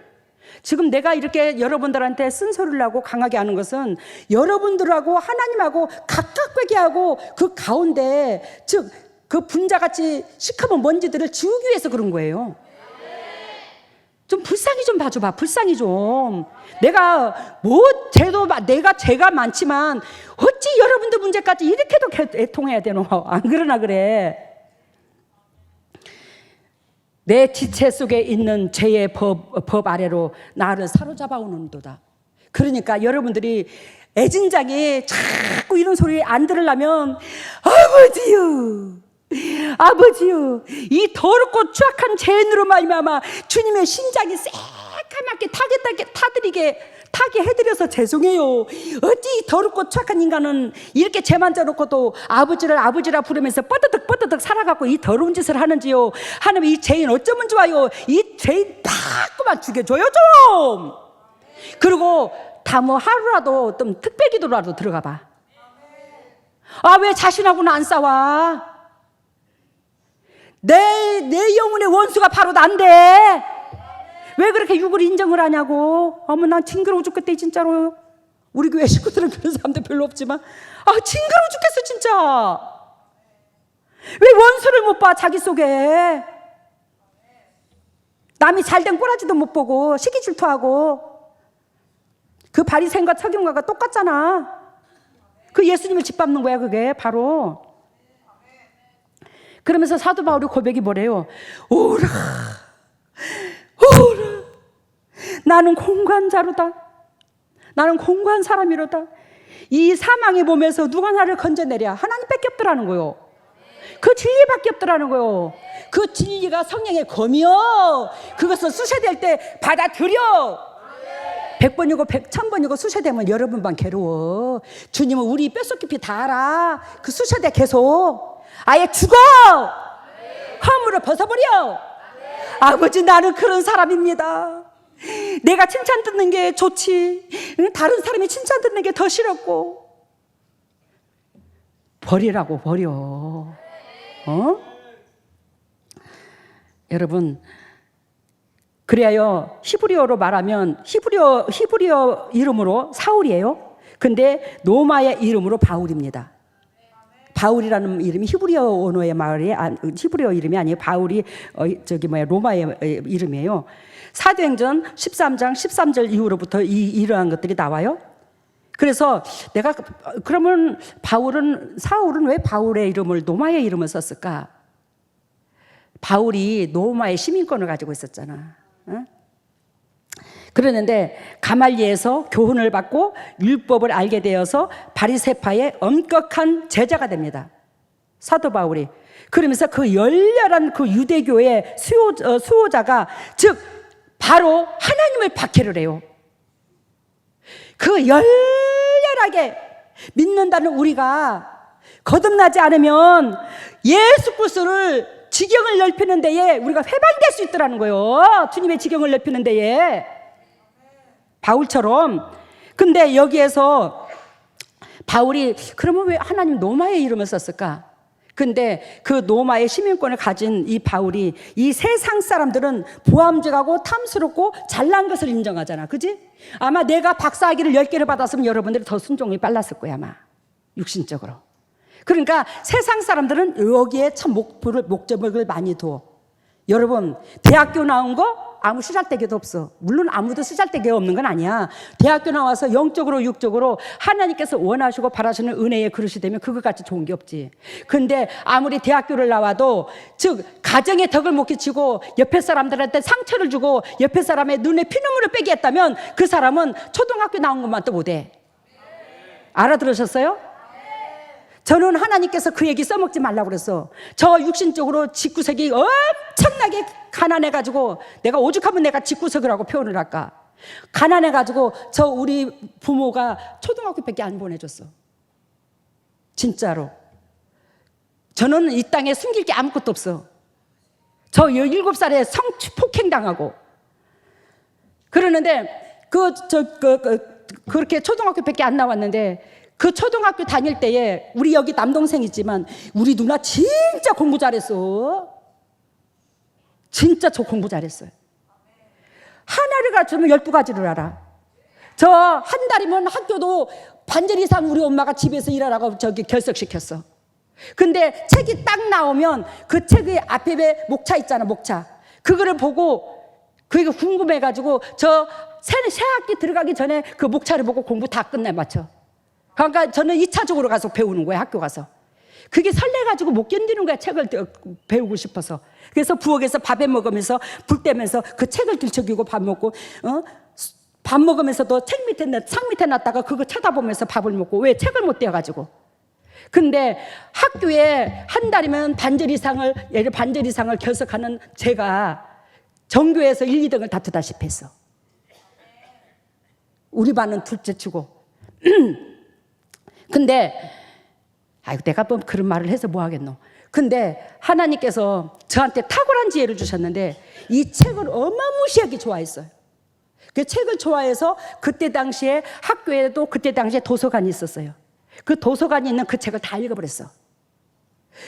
지금 내가 이렇게 여러분들한테 쓴소리를 하고 강하게 하는 것은 여러분들하고 하나님하고 가깝게 하고 그 가운데 즉 그 분자같이 시커먼 먼지들을 지우기 위해서 그런 거예요. 좀 불쌍히 좀 봐줘봐. 불쌍히 좀. 내가 내가 죄가 많지만 어찌 여러분들 문제까지 이렇게도 애통해야 되노? 안 그러나 그래. 내 지체 속에 있는 죄의 법 아래로 나를 사로잡아 오는도다. 그러니까 여러분들이 애진작이 자꾸 이런 소리 안 들으려면 아버지요 아버지요, 이 더럽고 추악한 죄인으로 말미암아 주님의 심장이 새까맣게 타게 해드려서 죄송해요. 어찌 더럽고 추악한 인간은 이렇게 죄만 져놓고도 아버지라 부르면서 뻗어득 살아가고 이 더러운 짓을 하는지요. 하나님, 이 죄인 어쩌면 좋아요. 이 죄인 다그만 죽여줘요 좀. 그리고 다 뭐 하루라도 좀 특별 기도라도 들어가 봐. 왜 자신하고는 안 싸워? 내 영혼의 원수가 바로 난데 왜 그렇게 육을 인정을 하냐고. 어머, 난 징그러워 죽겠대 진짜로. 우리 교회 식구들은 그런 사람들 별로 없지만 징그러워 죽겠어 진짜. 왜 원수를 못 봐 자기 속에. 남이 잘된 꼬라지도 못 보고 시기 질투하고. 그 바리새인과 서기관과 똑같잖아. 그 예수님을 짓밟는 거야 그게 바로. 그러면서 사도 바울의 고백이 뭐래요? 오라 나는 공고한 자로다. 나는 공고한 사람이로다. 이 사망의 몸에서 누가 나를 건져내랴. 하나님밖에 없더라는 거요. 그 진리밖에 없더라는 거요. 그 진리가 성령의 검이요. 그것을 수세될 때 받아들여. 100번이고 1000번이고 수세되면 여러분만 괴로워. 주님은 우리 뼛속 깊이 다 알아. 그 수세대 계속 아예 죽어. 허물을 벗어버려. 아버지, 나는 그런 사람입니다. 내가 칭찬 듣는 게 좋지 다른 사람이 칭찬 듣는 게 더 싫었고. 버리라고. 버려. 여러분, 그래요. 히브리어로 말하면 히브리어 이름으로 사울이에요. 근데 로마의 이름으로 바울입니다. 바울이라는 이름이 히브리어 언어의 말이 히브리어 이름이 아니에요. 바울이 로마의 이름이에요. 사도행전 13장 13절 이후로부터 이러한 것들이 나와요. 그래서 내가 그러면 사울은 왜 바울의 이름을 로마의 이름을 썼을까? 바울이 로마의 시민권을 가지고 있었잖아. 그러는데 가말리에서 교훈을 받고 율법을 알게 되어서 바리새파의 엄격한 제자가 됩니다. 사도 바울이. 그러면서 그 열렬한 그 유대교의 수호자가 즉 바로 하나님을 박해를 해요. 그 열렬하게 믿는다는 우리가 거듭나지 않으면 예수 그리스도를 지경을 넓히는 데에 우리가 회방될 수 있더라는 거예요. 주님의 지경을 넓히는 데에. 바울처럼. 근데 여기에서 바울이 그러면 왜 하나님 로마의 이름을 썼을까? 근데 그 로마의 시민권을 가진 이 바울이 이 세상 사람들은 보암직하고 탐스럽고 잘난 것을 인정하잖아. 그지? 아마 내가 박사학위를 10개를 받았으면 여러분들이 더 순종이 빨랐을 거야 아마. 육신적으로. 그러니까 세상 사람들은 여기에 참 목적을 많이 둬. 여러분, 대학교 나온 거 아무 쓰잘데기도 없어. 물론 아무도 쓰잘데기가 없는 건 아니야. 대학교 나와서 영적으로 육적으로 하나님께서 원하시고 바라시는 은혜의 그릇이 되면 그거같이 좋은 게 없지. 근데 아무리 대학교를 나와도 즉 가정의 덕을 못 끼치고 옆에 사람들한테 상처를 주고 옆에 사람의 눈에 피눈물을 빼게 했다면 그 사람은 초등학교 나온 것만 또 못해. 알아들으셨어요? 저는 하나님께서 그 얘기 써먹지 말라고 그랬어. 저 육신적으로 집구석이 엄청나게 가난해가지고 내가 오죽하면 내가 집구석을 하고 표현을 할까. 가난해가지고 저 우리 부모가 초등학교밖에 안 보내줬어. 진짜로. 저는 이 땅에 숨길 게 아무것도 없어. 저 17살에 성폭행당하고 그러는데 그렇게 초등학교밖에 안 나왔는데 그 초등학교 다닐 때에 우리 여기 남동생 있지만 우리 누나 진짜 공부 잘했어. 진짜 저 공부 잘했어요. 하나를 가르치면 12가지를 알아. 저 한 달이면 학교도 반절 이상 우리 엄마가 집에서 일하라고 결석시켰어. 근데 책이 딱 나오면 그 책의 앞에 목차 있잖아, 목차. 그거를 보고 그게 궁금해가지고 저 새 학기 들어가기 전에 그 목차를 보고 공부 다 끝내 맞춰. 그러니까 저는 2차적으로 가서 배우는 거야, 학교 가서. 그게 설레가지고 못 견디는 거야, 책을 배우고 싶어서. 그래서 부엌에서 밥에 먹으면서 불 떼면서 그 책을 들춰기고 밥 먹고, 밥 먹으면서도 상 밑에 놨다가 그거 쳐다보면서 밥을 먹고. 왜 책을 못 떼어가지고. 근데 학교에 한 달이면 반절 이상을 결석하는 제가 전교에서 1, 2등을 다투다시피 했어. 우리 반은 둘째 치고. 근데 아이고 내가 뭐 그런 말을 해서 뭐 하겠노. 근데 하나님께서 저한테 탁월한 지혜를 주셨는데 이 책을 어마무시하게 좋아했어요. 그 책을 좋아해서 그때 당시에 학교에도 그때 당시에 도서관이 있었어요. 그 도서관에 있는 그 책을 다 읽어버렸어.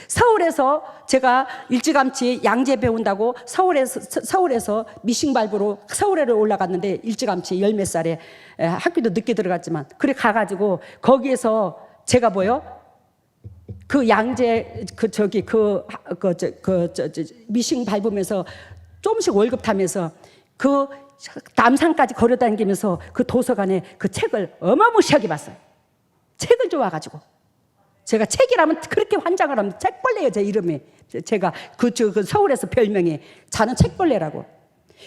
서울에서 제가 일찌감치 양재 배운다고 서울에서 미싱발부로 서울에를 올라갔는데 일찌감치 10몇 살에 학교도 늦게 들어갔지만 그래 가가지고 거기에서 제가 그 양재 미싱 밟으면서 조금씩 월급 타면서 그 남산까지 걸어다니면서 그 도서관에 그 책을 어마무시하게 봤어요. 책을 좋아가지고 제가 책이라면 그렇게 환장을 하면 책벌레예요. 제 이름이 제가 그 서울에서 별명이 자는 책벌레라고.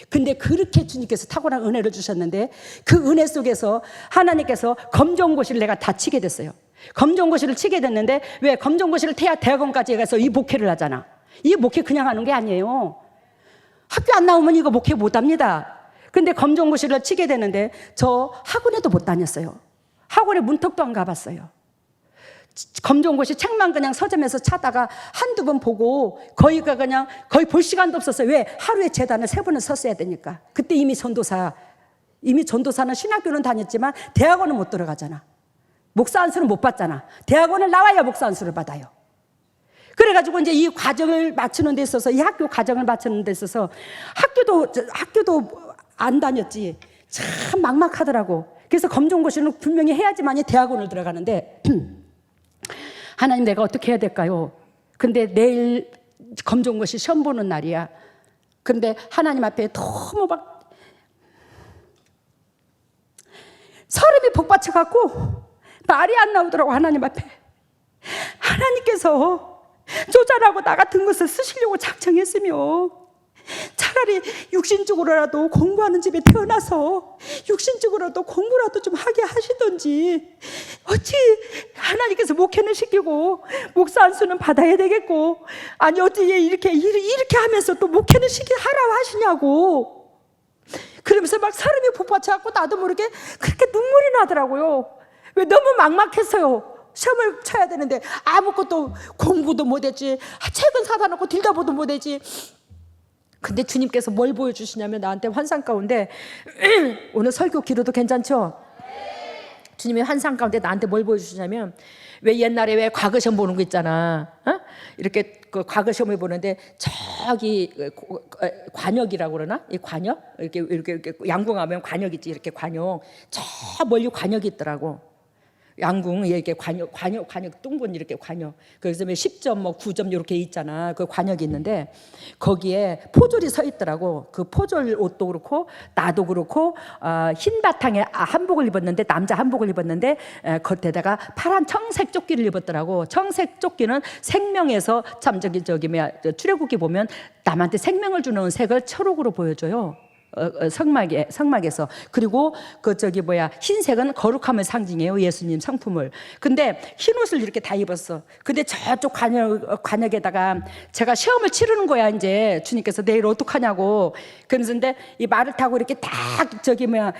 근데 그렇게 주님께서 탁월한 은혜를 주셨는데 그 은혜 속에서 하나님께서 검정고시를 내가 다 치게 됐어요. 검정고시를 치게 됐는데 왜 검정고시를 태야 대학원까지 가서 이 목회를 하잖아. 이 목회 그냥 하는 게 아니에요. 학교 안 나오면 이거 목회 못 합니다. 근데 검정고시를 치게 되는데 저 학원에도 못 다녔어요. 학원에 문턱도 안 가봤어요. 검정고시 책만 그냥 서점에서 찾다가 한두 번 보고 거의 볼 시간도 없었어요. 왜? 하루에 재단을 3번을 섰어야 되니까. 그때 이미 전도사는 신학교는 다녔지만 대학원은 못 들어가잖아. 목사 안수는 못 받잖아. 대학원을 나와야 목사 안수를 받아요. 그래가지고 이제 이 과정을 맞추는 데 있어서 이 학교 과정을 맞추는 데 있어서 학교도 안 다녔지. 참 막막하더라고. 그래서 검정고시는 분명히 해야지만이 대학원을 들어가는데 하나님 내가 어떻게 해야 될까요? 근데 내일 검정고시 시험 보는 날이야. 근데 하나님 앞에 너무 막 서름이 복받쳐갖고 말이 안 나오더라고. 하나님 앞에 하나님께서 조잘하고 나 같은 것을 쓰시려고 작정했으며 차라리 육신적으로라도 공부하는 집에 태어나서 육신적으로라도 공부라도 좀 하게 하시던지 어찌 하나님께서 목회는 시키고 목사 안수는 받아야 되겠고 아니 어찌 이렇게 하면서 또 목회는 하라고 하시냐고. 그러면서 막 사람이 복받쳐갖고 나도 모르게 그렇게 눈물이 나더라고요. 왜? 너무 막막했어요. 시험을 쳐야 되는데 아무것도 공부도 못했지. 책은 사다 놓고 들여다보도 못했지. 근데 주님께서 뭘 보여주시냐면 나한테 환상 가운데 오늘 설교 기로도 괜찮죠? 주님이 환상 가운데 나한테 뭘 보여주시냐면 왜 옛날에 왜 과거 시험 보는 거 있잖아. 이렇게 그 과거 시험을 보는데 저기 관역이라고 그러나? 이 관역? 이렇게 양궁하면 관역 있지. 이렇게 관역. 저 멀리 관역이 있더라고. 양궁 이렇게 관역 둥근 이렇게 관역. 그래서 10점 뭐 9점 이렇게 있잖아. 그 관역이 있는데 거기에 포졸이 서 있더라고. 그 포졸 옷도 그렇고 나도 그렇고 흰 바탕에 한복을 입었는데 남자 한복을 입었는데 겉에다가 파란 청색 조끼를 입었더라고. 청색 조끼는 생명에서 참 출애굽기 보면 남한테 생명을 주는 색을 초록으로 보여줘요. 성막에서. 그리고 흰색은 거룩함을 상징해요. 예수님 성품을. 근데 흰 옷을 이렇게 다 입었어. 근데 저쪽 관역에다가 제가 시험을 치르는 거야. 이제 주님께서 내일 어떡하냐고. 그런데 이 말을 타고 이렇게 딱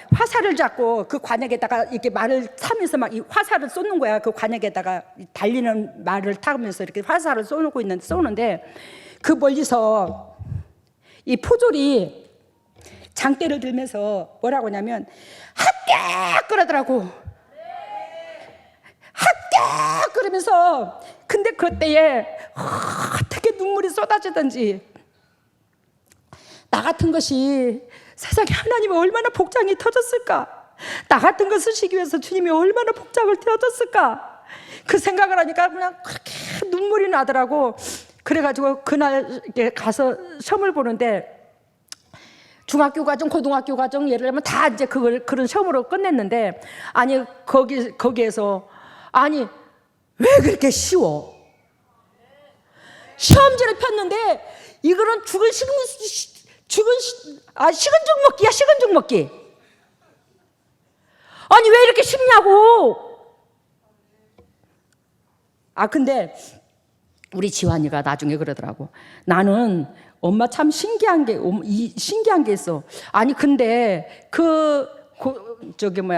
화살을 잡고 그 관역에다가 이렇게 말을 타면서 막 이 화살을 쏘는 거야. 그 관역에다가 달리는 말을 타면서 이렇게 화살을 쏘는데 그 멀리서 이 포졸이 장대를 들면서 뭐라고 하냐면 합격! 그러더라고. 합격! 그러면서 근데 그때에 어떻게 눈물이 쏟아지던지 나 같은 것이 세상에 하나님이 얼마나 복장이 터졌을까. 나 같은 거 쓰시기 위해서 주님이 얼마나 복장을 터졌을까. 그 생각을 하니까 그냥 그렇게 눈물이 나더라고. 그래가지고 그날 가서 시험을 보는데 중학교 과정, 고등학교 과정 예를 들면 다 이제 그런 시험으로 끝냈는데 아니 거기에서 아니 왜 그렇게 쉬워? 시험지를 폈는데 이거는 식은 죽 먹기야. 식은 죽 먹기. 아니 왜 이렇게 쉽냐고. 근데 우리 지환이가 나중에 그러더라고. 나는 엄마 참 신기한 게 있어. 아니 근데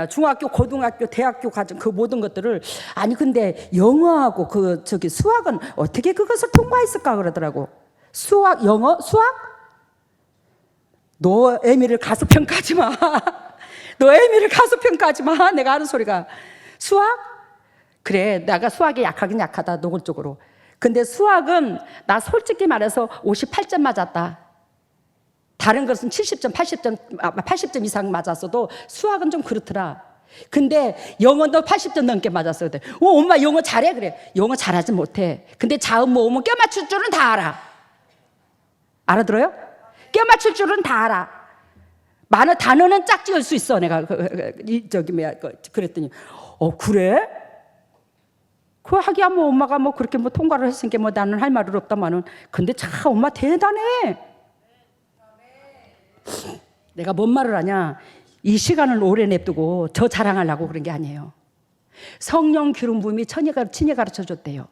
중학교, 고등학교, 대학교 과정 그 모든 것들을 근데 영어하고 수학은 어떻게 그것을 통과했을까 그러더라고. 영어, 수학? 너 애미를 가소평가하지 마. 너 애미를 가소평가하지 마. 내가 하는 소리가 수학? 그래, 내가 수학에 약하긴 약하다, 노골적으로. 근데 수학은 나 솔직히 말해서 58점 맞았다. 다른 것은 70점, 80점 이상 맞았어도 수학은 좀 그렇더라. 근데 영어도 80점 넘게 맞았어. 그때. 엄마 영어 잘해? 그래. 영어 잘하지 못해. 근데 자음 모음은 껴 맞출 줄은 다 알아. 알아들어요? 껴 맞출 줄은 다 알아. 많은 단어는 짝지을 수 있어. 내가 그랬더니 그래? 그 하기야 뭐 엄마가 뭐 그렇게 뭐 통과를 했으니까 뭐 나는 할 말은 없다마는 근데 참 엄마 대단해. 내가 뭔 말을 하냐? 이 시간을 오래 냅두고 저 자랑하려고 그런 게 아니에요. 성령 기름 부음이 친히 가르쳐 줬대요.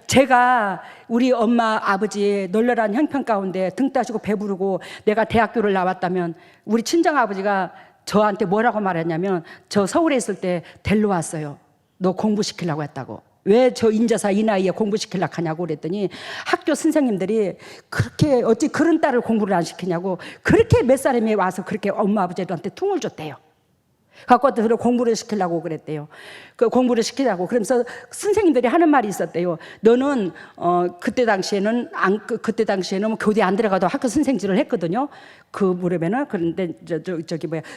제가 우리 엄마 아버지의 널널한 형편 가운데 등 따시고 배부르고 내가 대학교를 나왔다면 우리 친정 아버지가 저한테 뭐라고 말했냐면 저 서울에 있을 때 데리러 왔어요. 너 공부시키려고 했다고. 왜 저 인자사 이 나이에 공부시키려고 하냐고 그랬더니 학교 선생님들이 그렇게 어찌 그런 딸을 공부를 안 시키냐고 그렇게 몇 사람이 와서 그렇게 엄마 아버지한테 퉁을 줬대요. 갖고 와서 공부를 시키려고 그랬대요. 그 공부를 시키라고. 그러면서 선생님들이 하는 말이 있었대요. 너는 그때 당시에는 뭐 교대 안 들어가도 학교 선생질을 했거든요. 그 무렵에는. 그런데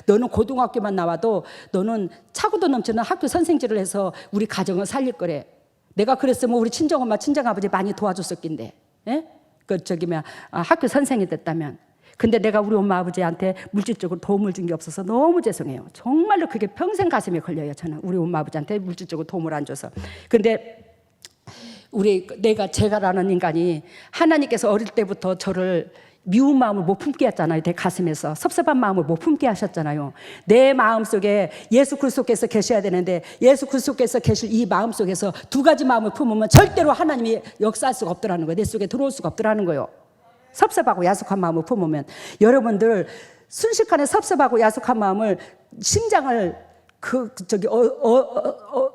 너는 고등학교만 나와도 너는 차고도 넘치는 학교 선생질을 해서 우리 가정을 살릴 거래. 내가 그랬으면 우리 친정엄마 친정아버지 많이 도와줬을 낀데. 예? 학교 선생이 됐다면. 근데 내가 우리 엄마 아버지한테 물질적으로 도움을 준 게 없어서 너무 죄송해요. 정말로 그게 평생 가슴에 걸려요. 저는 우리 엄마 아버지한테 물질적으로 도움을 안 줘서. 근데 제가라는 인간이 하나님께서 어릴 때부터 저를 미운 마음을 못 품게 했잖아요. 내 가슴에서 섭섭한 마음을 못 품게 하셨잖아요. 내 마음속에 예수 그리스도께서 계셔야 되는데 예수 그리스도께서 계실 이 마음속에서 두 가지 마음을 품으면 절대로 하나님이 역사할 수가 없더라는 거예요. 내 속에 들어올 수가 없더라는 거예요. 섭섭하고 야속한 마음을 품으면. 여러분들 순식간에 섭섭하고 야속한 마음을 심장을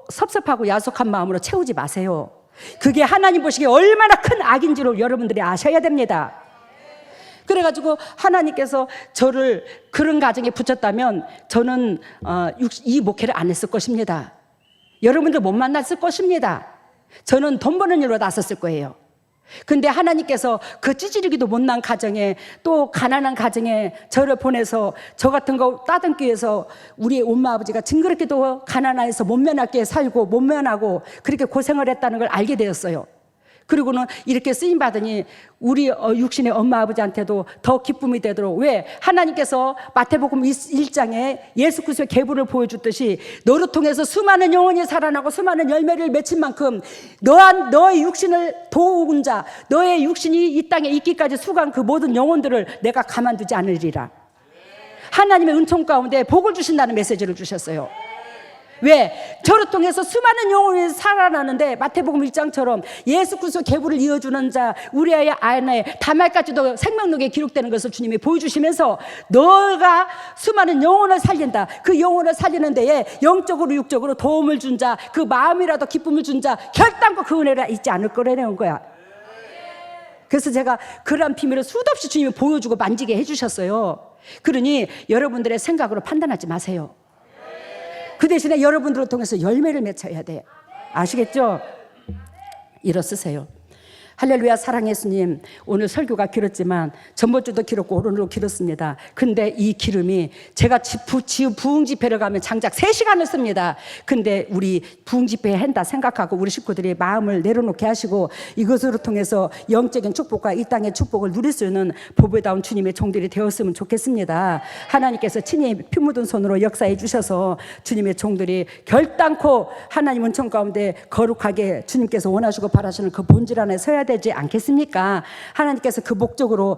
섭섭하고 야속한 마음으로 채우지 마세요. 그게 하나님 보시기에 얼마나 큰 악인지를 여러분들이 아셔야 됩니다. 그래가지고 하나님께서 저를 그런 가정에 붙였다면 저는 이 목회를 안 했을 것입니다. 여러분들 못 만났을 것입니다. 저는 돈 버는 일로 나섰을 거예요. 근데 하나님께서 그 찌질이기도 못난 가정에 또 가난한 가정에 저를 보내서 저 같은 거 따듬기 위해서 우리 엄마 아버지가 징그럽게도 가난해서 못 면하게 살고 못 면하고 그렇게 고생을 했다는 걸 알게 되었어요. 그리고는 이렇게 쓰임 받으니 우리 육신의 엄마 아버지한테도 더 기쁨이 되도록. 왜? 하나님께서 마태복음 1장에 예수 그리스도의 계보를 보여줬듯이 너를 통해서 수많은 영혼이 살아나고 수많은 열매를 맺힌 만큼 너의 육신을 도운 자, 너의 육신이 이 땅에 있기까지 수고한 그 모든 영혼들을 내가 가만두지 않으리라. 하나님의 은총 가운데 복을 주신다는 메시지를 주셨어요. 왜? 저를 통해서 수많은 영혼이 살아나는데 마태복음 1장처럼 예수 그리스도 계보를 이어주는 자 우리 아이 안에 다말까지도 생명록에 기록되는 것을 주님이 보여주시면서 너가 수많은 영혼을 살린다. 그 영혼을 살리는 데에 영적으로 육적으로 도움을 준 자, 그 마음이라도 기쁨을 준 자 결단코 그 은혜를 잊지 않을 거라는 거야. 그래서 제가 그러한 비밀을 수도 없이 주님이 보여주고 만지게 해주셨어요. 그러니 여러분들의 생각으로 판단하지 마세요. 그 대신에 여러분들을 통해서 열매를 맺어야 돼. 아시겠죠? 일어서세요. 할렐루야. 사랑의 예수님, 오늘 설교가 길었지만 전번주도 길었고 오늘도 길었습니다. 근데 이 기름이 제가 부흥 집회를 가면 장작 3시간을 씁니다. 근데 우리 부흥 집회 한다 생각하고 우리 식구들이 마음을 내려놓게 하시고 이것으로 통해서 영적인 축복과 이 땅의 축복을 누릴 수 있는 보배다운 주님의 종들이 되었으면 좋겠습니다. 하나님께서 친히 피 묻은 손으로 역사해 주셔서 주님의 종들이 결단코 하나님 은총 가운데 거룩하게 주님께서 원하시고 바라시는 그 본질 안에 서야 되지 않겠습니까? 하나님께서 그 목적으로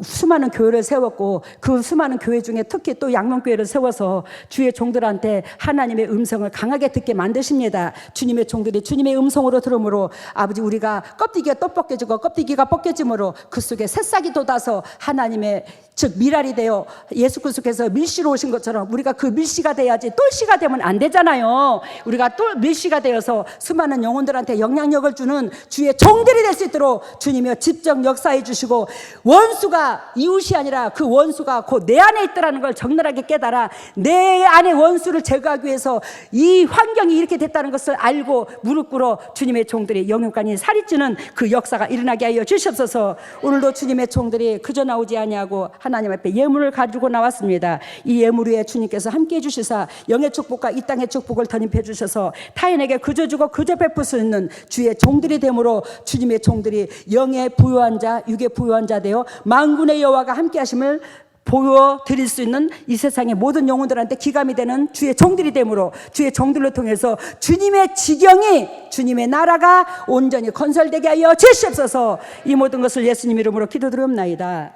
수많은 교회를 세웠고 그 수많은 교회 중에 특히 또 양명교회를 세워서 주의 종들한테 하나님의 음성을 강하게 듣게 만드십니다. 주님의 종들이 주님의 음성으로 들으므로 아버지 우리가 껍데기가 또 벗겨지고 껍데기가 벗겨짐으로 그 속에 새싹이 돋아서 하나님의 즉 미랄이 되어 예수 그리스도께서 밀씨로 오신 것처럼 우리가 그 밀씨가 돼야지 똘씨가 되면 안 되잖아요. 우리가 또 밀씨가 되어서 수많은 영혼들한테 영향력을 주는 주의 종들이 될 수 있도록 주님이 직접 역사해 주시고 원수가 이웃이 아니라 그 원수가 곧 내 안에 있다는 걸 적나라하게 깨달아 내 안에 원수를 제거하기 위해서 이 환경이 이렇게 됐다는 것을 알고 무릎 꿇어 주님의 종들이 영육간이 살이 찌는 그 역사가 일어나게 하여 주시옵소서. 오늘도 주님의 종들이 그저 나오지 아니하고 하나님 앞에 예물을 가지고 나왔습니다. 이 예물 위에 주님께서 함께해 주시사 영의 축복과 이 땅의 축복을 덧입혀 주셔서 타인에게 그저 주고 그저 베풀 수 있는 주의 종들이 되므로 주님의 종들이 영의 부유한 자 육의 부유한 자 되어 만군의 여호와가 함께 하심을 보여드릴 수 있는 이 세상의 모든 영혼들한테 기감이 되는 주의 종들이 되므로 주의 종들을 통해서 주님의 지경이 주님의 나라가 온전히 건설되게 하여 주시옵소서. 이 모든 것을 예수님 이름으로 기도드리옵나이다.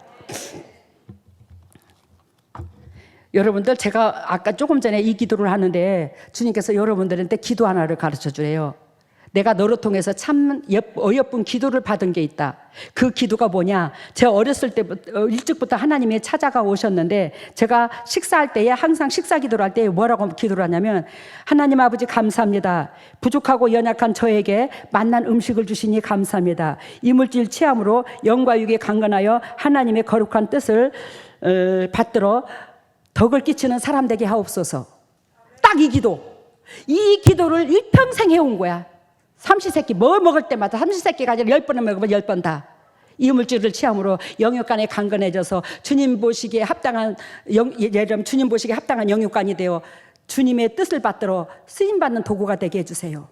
여러분들 제가 아까 조금 전에 이 기도를 하는데 주님께서 여러분들한테 기도 하나를 가르쳐 주래요. 내가 너를 통해서 참 어여쁜 기도를 받은 게 있다. 그 기도가 뭐냐? 제가 어렸을 때부터 일찍부터 하나님이 찾아가 오셨는데 제가 식사할 때에 항상 식사 기도를 할 때 뭐라고 기도를 하냐면 하나님 아버지 감사합니다. 부족하고 연약한 저에게 맛난 음식을 주시니 감사합니다. 이물질 취함으로 영과 육에 강건하여 하나님의 거룩한 뜻을 받들어 덕을 끼치는 사람 되게 하옵소서. 딱 이 기도. 이 기도를 일평생 해온 거야. 삼시세끼 뭐 먹을 때마다 삼시세끼가 아니라 10번을 먹으면 10번 다. 이물질을 취함으로 영육간에 강건해져서 주님 보시기에 합당한 주님 보시기에 합당한 영육간이 되어 주님의 뜻을 받들어 쓰임받는 도구가 되게 해주세요.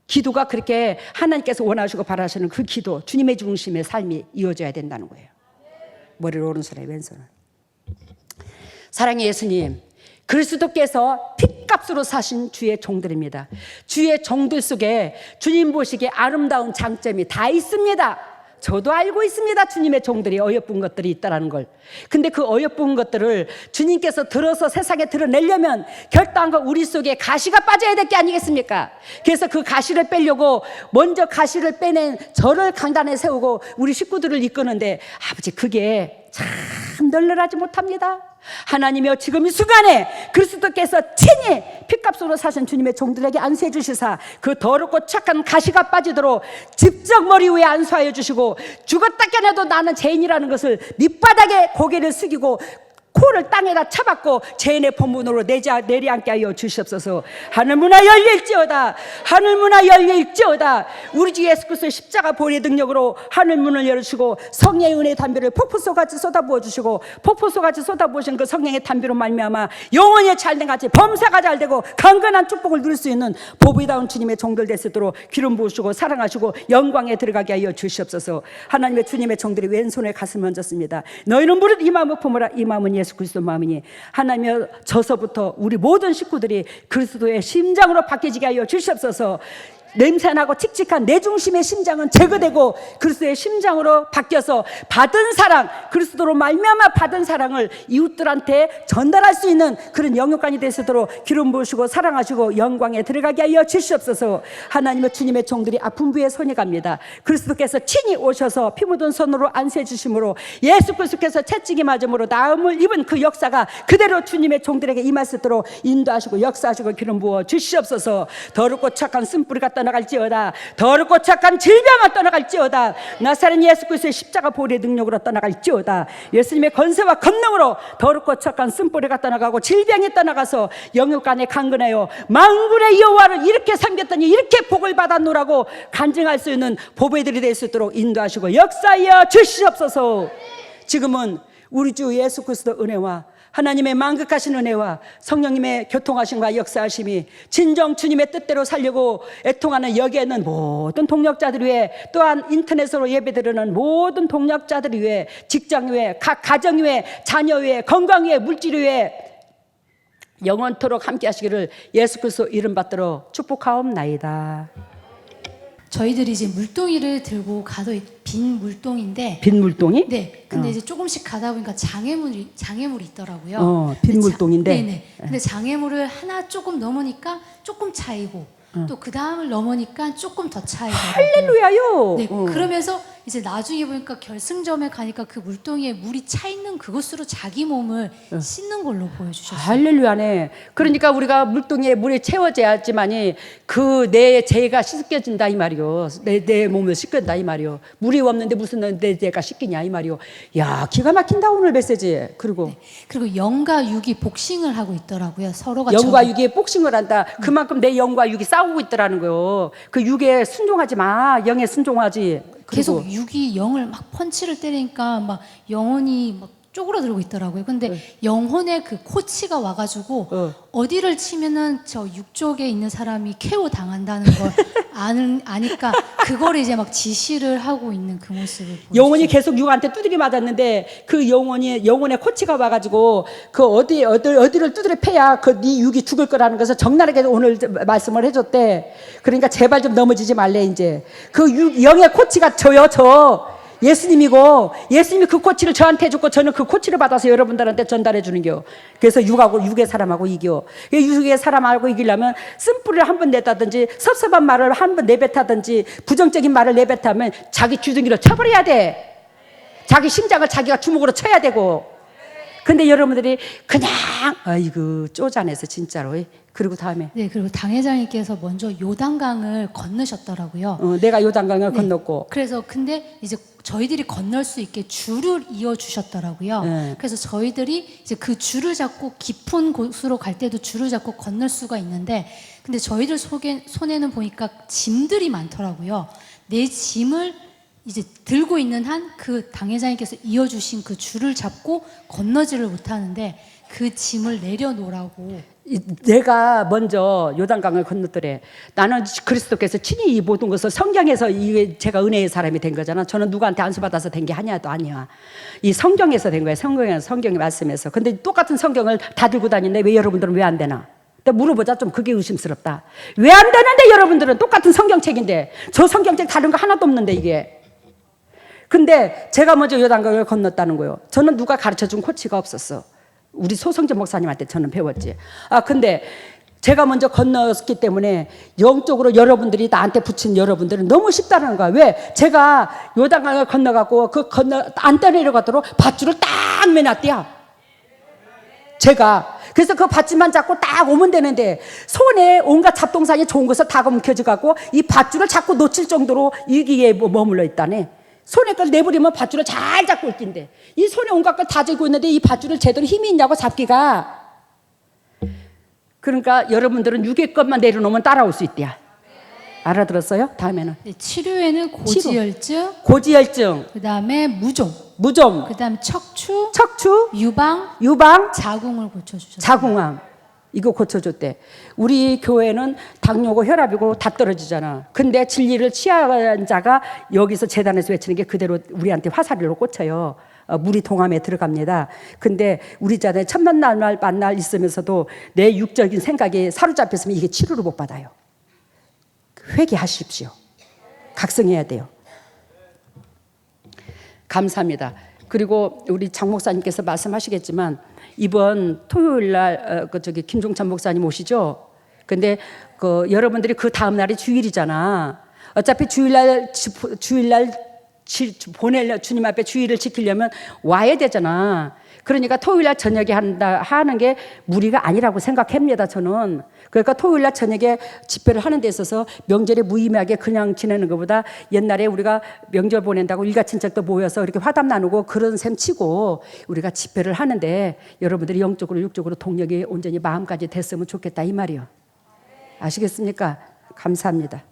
기도가 그렇게 하나님께서 원하시고 바라시는 그 기도, 주님의 중심의 삶이 이어져야 된다는 거예요. 머리를 오른손에 왼손을. 사랑의 예수님, 그리스도께서 핏값으로 사신 주의 종들입니다. 주의 종들 속에 주님 보시기에 아름다운 장점이 다 있습니다. 저도 알고 있습니다. 주님의 종들이 어여쁜 것들이 있다는 걸. 근데 그 어여쁜 것들을 주님께서 들어서 세상에 드러내려면 결단과 우리 속에 가시가 빠져야 될 게 아니겠습니까? 그래서 그 가시를 빼려고 먼저 가시를 빼낸 저를 강단에 세우고 우리 식구들을 이끄는데 아버지 그게 참 널널하지 못합니다. 하나님이여 지금 이 순간에 그리스도께서 친히 핏값으로 사신 주님의 종들에게 안수해 주시사 그 더럽고 착한 가시가 빠지도록 직접 머리 위에 안수하여 주시고 죽었다 깨어나도 나는 죄인이라는 것을 밑바닥에 고개를 숙이고 코를 땅에다 쳐박고 죄인의 본문으로 내려앉게 하여 주시옵소서. 하늘문화 열릴지어다. 하늘문화 열릴지어다. 우리 주 예수 그리스도의 십자가 보혈의 능력으로 하늘문을 열으시고 성령의 은혜의 담비를 폭포수같이 쏟아부어 주시고 폭포수같이 쏟아부으신 그 성령의 담비로 말미암아 영원히 잘된 같이 범사가 잘되고 강건한 축복을 누릴 수 있는 보배다운 주님의 종들 될 수 있도록 기름 부으시고 사랑하시고 영광에 들어가게 하여 주시옵소서. 하나님의 주님의 종들이 왼손에 가슴을 얹었습니다. 너희는 무릇 이 마음을 품으라. 이 마음은 예수 그리스도 마음이니 하나님여 저서부터 우리 모든 식구들이 그리스도의 심장으로 바뀌지게 하여 주시옵소서. 냄새나고 칙칙한 내 중심의 심장은 제거되고 그리스도의 심장으로 바뀌어서 받은 사랑, 그리스도로 말미암아 받은 사랑을 이웃들한테 전달할 수 있는 그런 영역관이 되시도록 기름 부으시고 사랑하시고 영광에 들어가게 하여 주시옵소서. 하나님의 주님의 종들이 아픈 부에 손이 갑니다. 그리스도께서 친히 오셔서 피 묻은 손으로 안수해 주심으로 예수 그리스도께서 채찍이 맞음으로 나음을 입은 그 역사가 그대로 주님의 종들에게 임할 수 있도록 인도하시고 역사하시고 기름 부어 주시옵소서. 더럽고 착한 쓴뿌리가 떠나갈지어다. 더럽고 착한 질병을 떠나갈지어다. 나사렛 예수 그리스도의 십자가 보혈의 능력으로 떠나갈지어다. 예수님의 권세와 권능으로 더럽고 착한 쓴뿌리가 떠나가고 질병이 떠나가서 영육간에 강건하여 만군의 여호와를 이렇게 섬겼더니 이렇게 복을 받았노라고 간증할 수 있는 보배들이 될 수 있도록 인도하시고 역사하여 주시옵소서. 지금은 우리 주 예수 그리스도 은혜와 하나님의 만극하신 은혜와 성령님의 교통하심과 역사하심이 진정 주님의 뜻대로 살려고 애통하는 여기에 있는 모든 동력자들 위해 또한 인터넷으로 예배드리는 모든 동력자들 위해 직장 위해 각 가정 위해 자녀 위해 건강 위해 물질 위해 영원토록 함께 하시기를 예수 그리스도 이름 받들어 축복하옵나이다. 저희들이 이제 물동이를 들고 가도 빈 물동인데 빈물동이? 네. 근데 이제 조금씩 가다 보니까 장애물이 있더라고요. 빈 근데 물동인데. 네네. 근데 장애물을 하나 조금 넘으니까 조금 차이고 또 그 다음을 넘으니까 조금 더 차이더라고요. 할렐루야요. 네. 그러면서 이제 나중에 보니까 결승점에 가니까 그 물동이에 물이 차 있는 그곳으로 자기 몸을 씻는 걸로 보여주셨어요. 할렐루야네. 그러니까 우리가 물동이에 물이 채워져야지만이 그 내 죄가 씻겨진다 이 말이요. 내 몸을 씻긴다 이 말이요. 물이 없는데 무슨 내 죄가 씻기냐 이 말이요. 야, 기가 막힌다 오늘 메시지. 그리고 네. 그리고 영과 육이 복싱을 하고 있더라고요. 서로가 영과 육이 복싱을 한다. 그만큼 내 영과 육이 싸우고 있더라는 거요. 그 육에 순종하지 마. 영에 순종하지. 그리고 계속 육이 영을 막 펀치를 때리니까 막 영혼이 막 쪼그라들고 있더라고요. 근데 영혼의 그 코치가 와가지고 어디를 치면은 저 육 쪽에 있는 사람이 KO 당한다는 걸 아니까 그걸 이제 막 지시를 하고 있는 그 모습을 보여주죠. 영혼이 계속 육한테 두드리 맞았는데 그 영혼의 코치가 와가지고 그 어디를 두드려 패야 그 네 육이 죽을 거라는 것을 적나라하게 오늘 말씀을 해줬대. 그러니까 제발 좀 넘어지지 말래 이제. 그 영의 코치가 저요. 예수님이고 예수님이 그 코치를 저한테 해줬고 저는 그 코치를 받아서 여러분들한테 전달해 주는겨. 그래서 육의 사람하고 이겨. 육의 사람하고 이기려면 쓴뿌리를 한 번 내다든지 섭섭한 말을 한 번 내뱉다든지 부정적인 말을 내뱉으면 자기 주둥이를 쳐버려야 돼. 자기 심장을 자기가 주먹으로 쳐야 되고. 근데 여러분들이 그냥 아이고 쪼잔해서 진짜로. 그리고 다음에 네, 그리고 당회장님께서 먼저 요단강을 건너셨더라고요. 내가 요단강을 네. 건넜고 그래서 근데 이제 저희들이 건널 수 있게 줄을 이어 주셨더라고요. 네. 그래서 저희들이 이제 그 줄을 잡고 깊은 곳으로 갈 때도 줄을 잡고 건널 수가 있는데, 근데 저희들 손에는 보니까 짐들이 많더라고요. 내 짐을 이제 들고 있는 한 그 당회장님께서 이어주신 그 줄을 잡고 건너지를 못하는데 그 짐을 내려놓으라고. 내가 먼저 요단강을 건넜더래. 나는 그리스도께서 친히 이 모든 것을 성경에서 이게 제가 은혜의 사람이 된 거잖아. 저는 누구한테 안수받아서 된 게 하나도 아니야. 이 성경에서 된 거야. 성경의 말씀에서. 근데 똑같은 성경을 다 들고 다니는데 왜 여러분들은 왜 안 되나? 또 물어보자. 좀 그게 의심스럽다. 왜 안 되는데 여러분들은 똑같은 성경책인데 저 성경책 다른 거 하나도 없는데 이게. 근데 제가 먼저 요단강을 건넜다는 거예요. 저는 누가 가르쳐준 코치가 없었어. 우리 소성재 목사님한테 저는 배웠지. 근데 제가 먼저 건넜기 때문에 영적으로 여러분들이 나한테 붙인 여러분들은 너무 쉽다는 거야. 왜? 제가 요단강을 건너가고 안 떠내려가도록 밧줄을 딱 매놨대요. 제가. 그래서 그 밧줄만 잡고 딱 오면 되는데 손에 온갖 잡동사니 좋은 것을 다 움켜쥐갖고 이 밧줄을 자꾸 놓칠 정도로 이기에 머물러 있다네. 손에 걸 내버리면 밧줄을 잘 잡고 있긴데 이 손에 온갖 걸 다 쥐고 있는데 이 밧줄을 제대로 힘이 있냐고 잡기가. 그러니까 여러분들은 육의 것만 내려놓으면 따라올 수 있대요. 알아들었어요? 다음에는 네, 치료에는 고지혈증, 그다음에 무좀, 그다음에 척추, 유방, 자궁을 고쳐주셨어요. 자궁암 이거 고쳐줬대. 우리 교회는 당뇨고 혈압이고 다 떨어지잖아. 근데 진리를 취한 자가 여기서 재단에서 외치는 게 그대로 우리한테 화살로 꽂혀요. 물이 동암에 들어갑니다. 근데 우리 자네 첫 만날 있으면서도 내 육적인 생각에 사로잡혔으면 이게 치료를 못 받아요. 회개하십시오. 각성해야 돼요. 감사합니다. 그리고 우리 장 목사님께서 말씀하시겠지만 이번 토요일 날 김종찬 목사님 오시죠. 근데 여러분들이 그 다음 날이 주일이잖아. 어차피 주일날 주님 앞에 주일을 지키려면 와야 되잖아. 그러니까 토요일날 저녁에 하는 게 무리가 아니라고 생각합니다. 저는. 그러니까 토요일날 저녁에 집회를 하는 데 있어서 명절에 무의미하게 그냥 지내는 것보다 옛날에 우리가 명절 보낸다고 일가친척도 모여서 이렇게 화답 나누고 그런 셈 치고 우리가 집회를 하는데 여러분들이 영적으로 육적으로 동력이 온전히 마음까지 됐으면 좋겠다 이 말이요. 아시겠습니까? 감사합니다.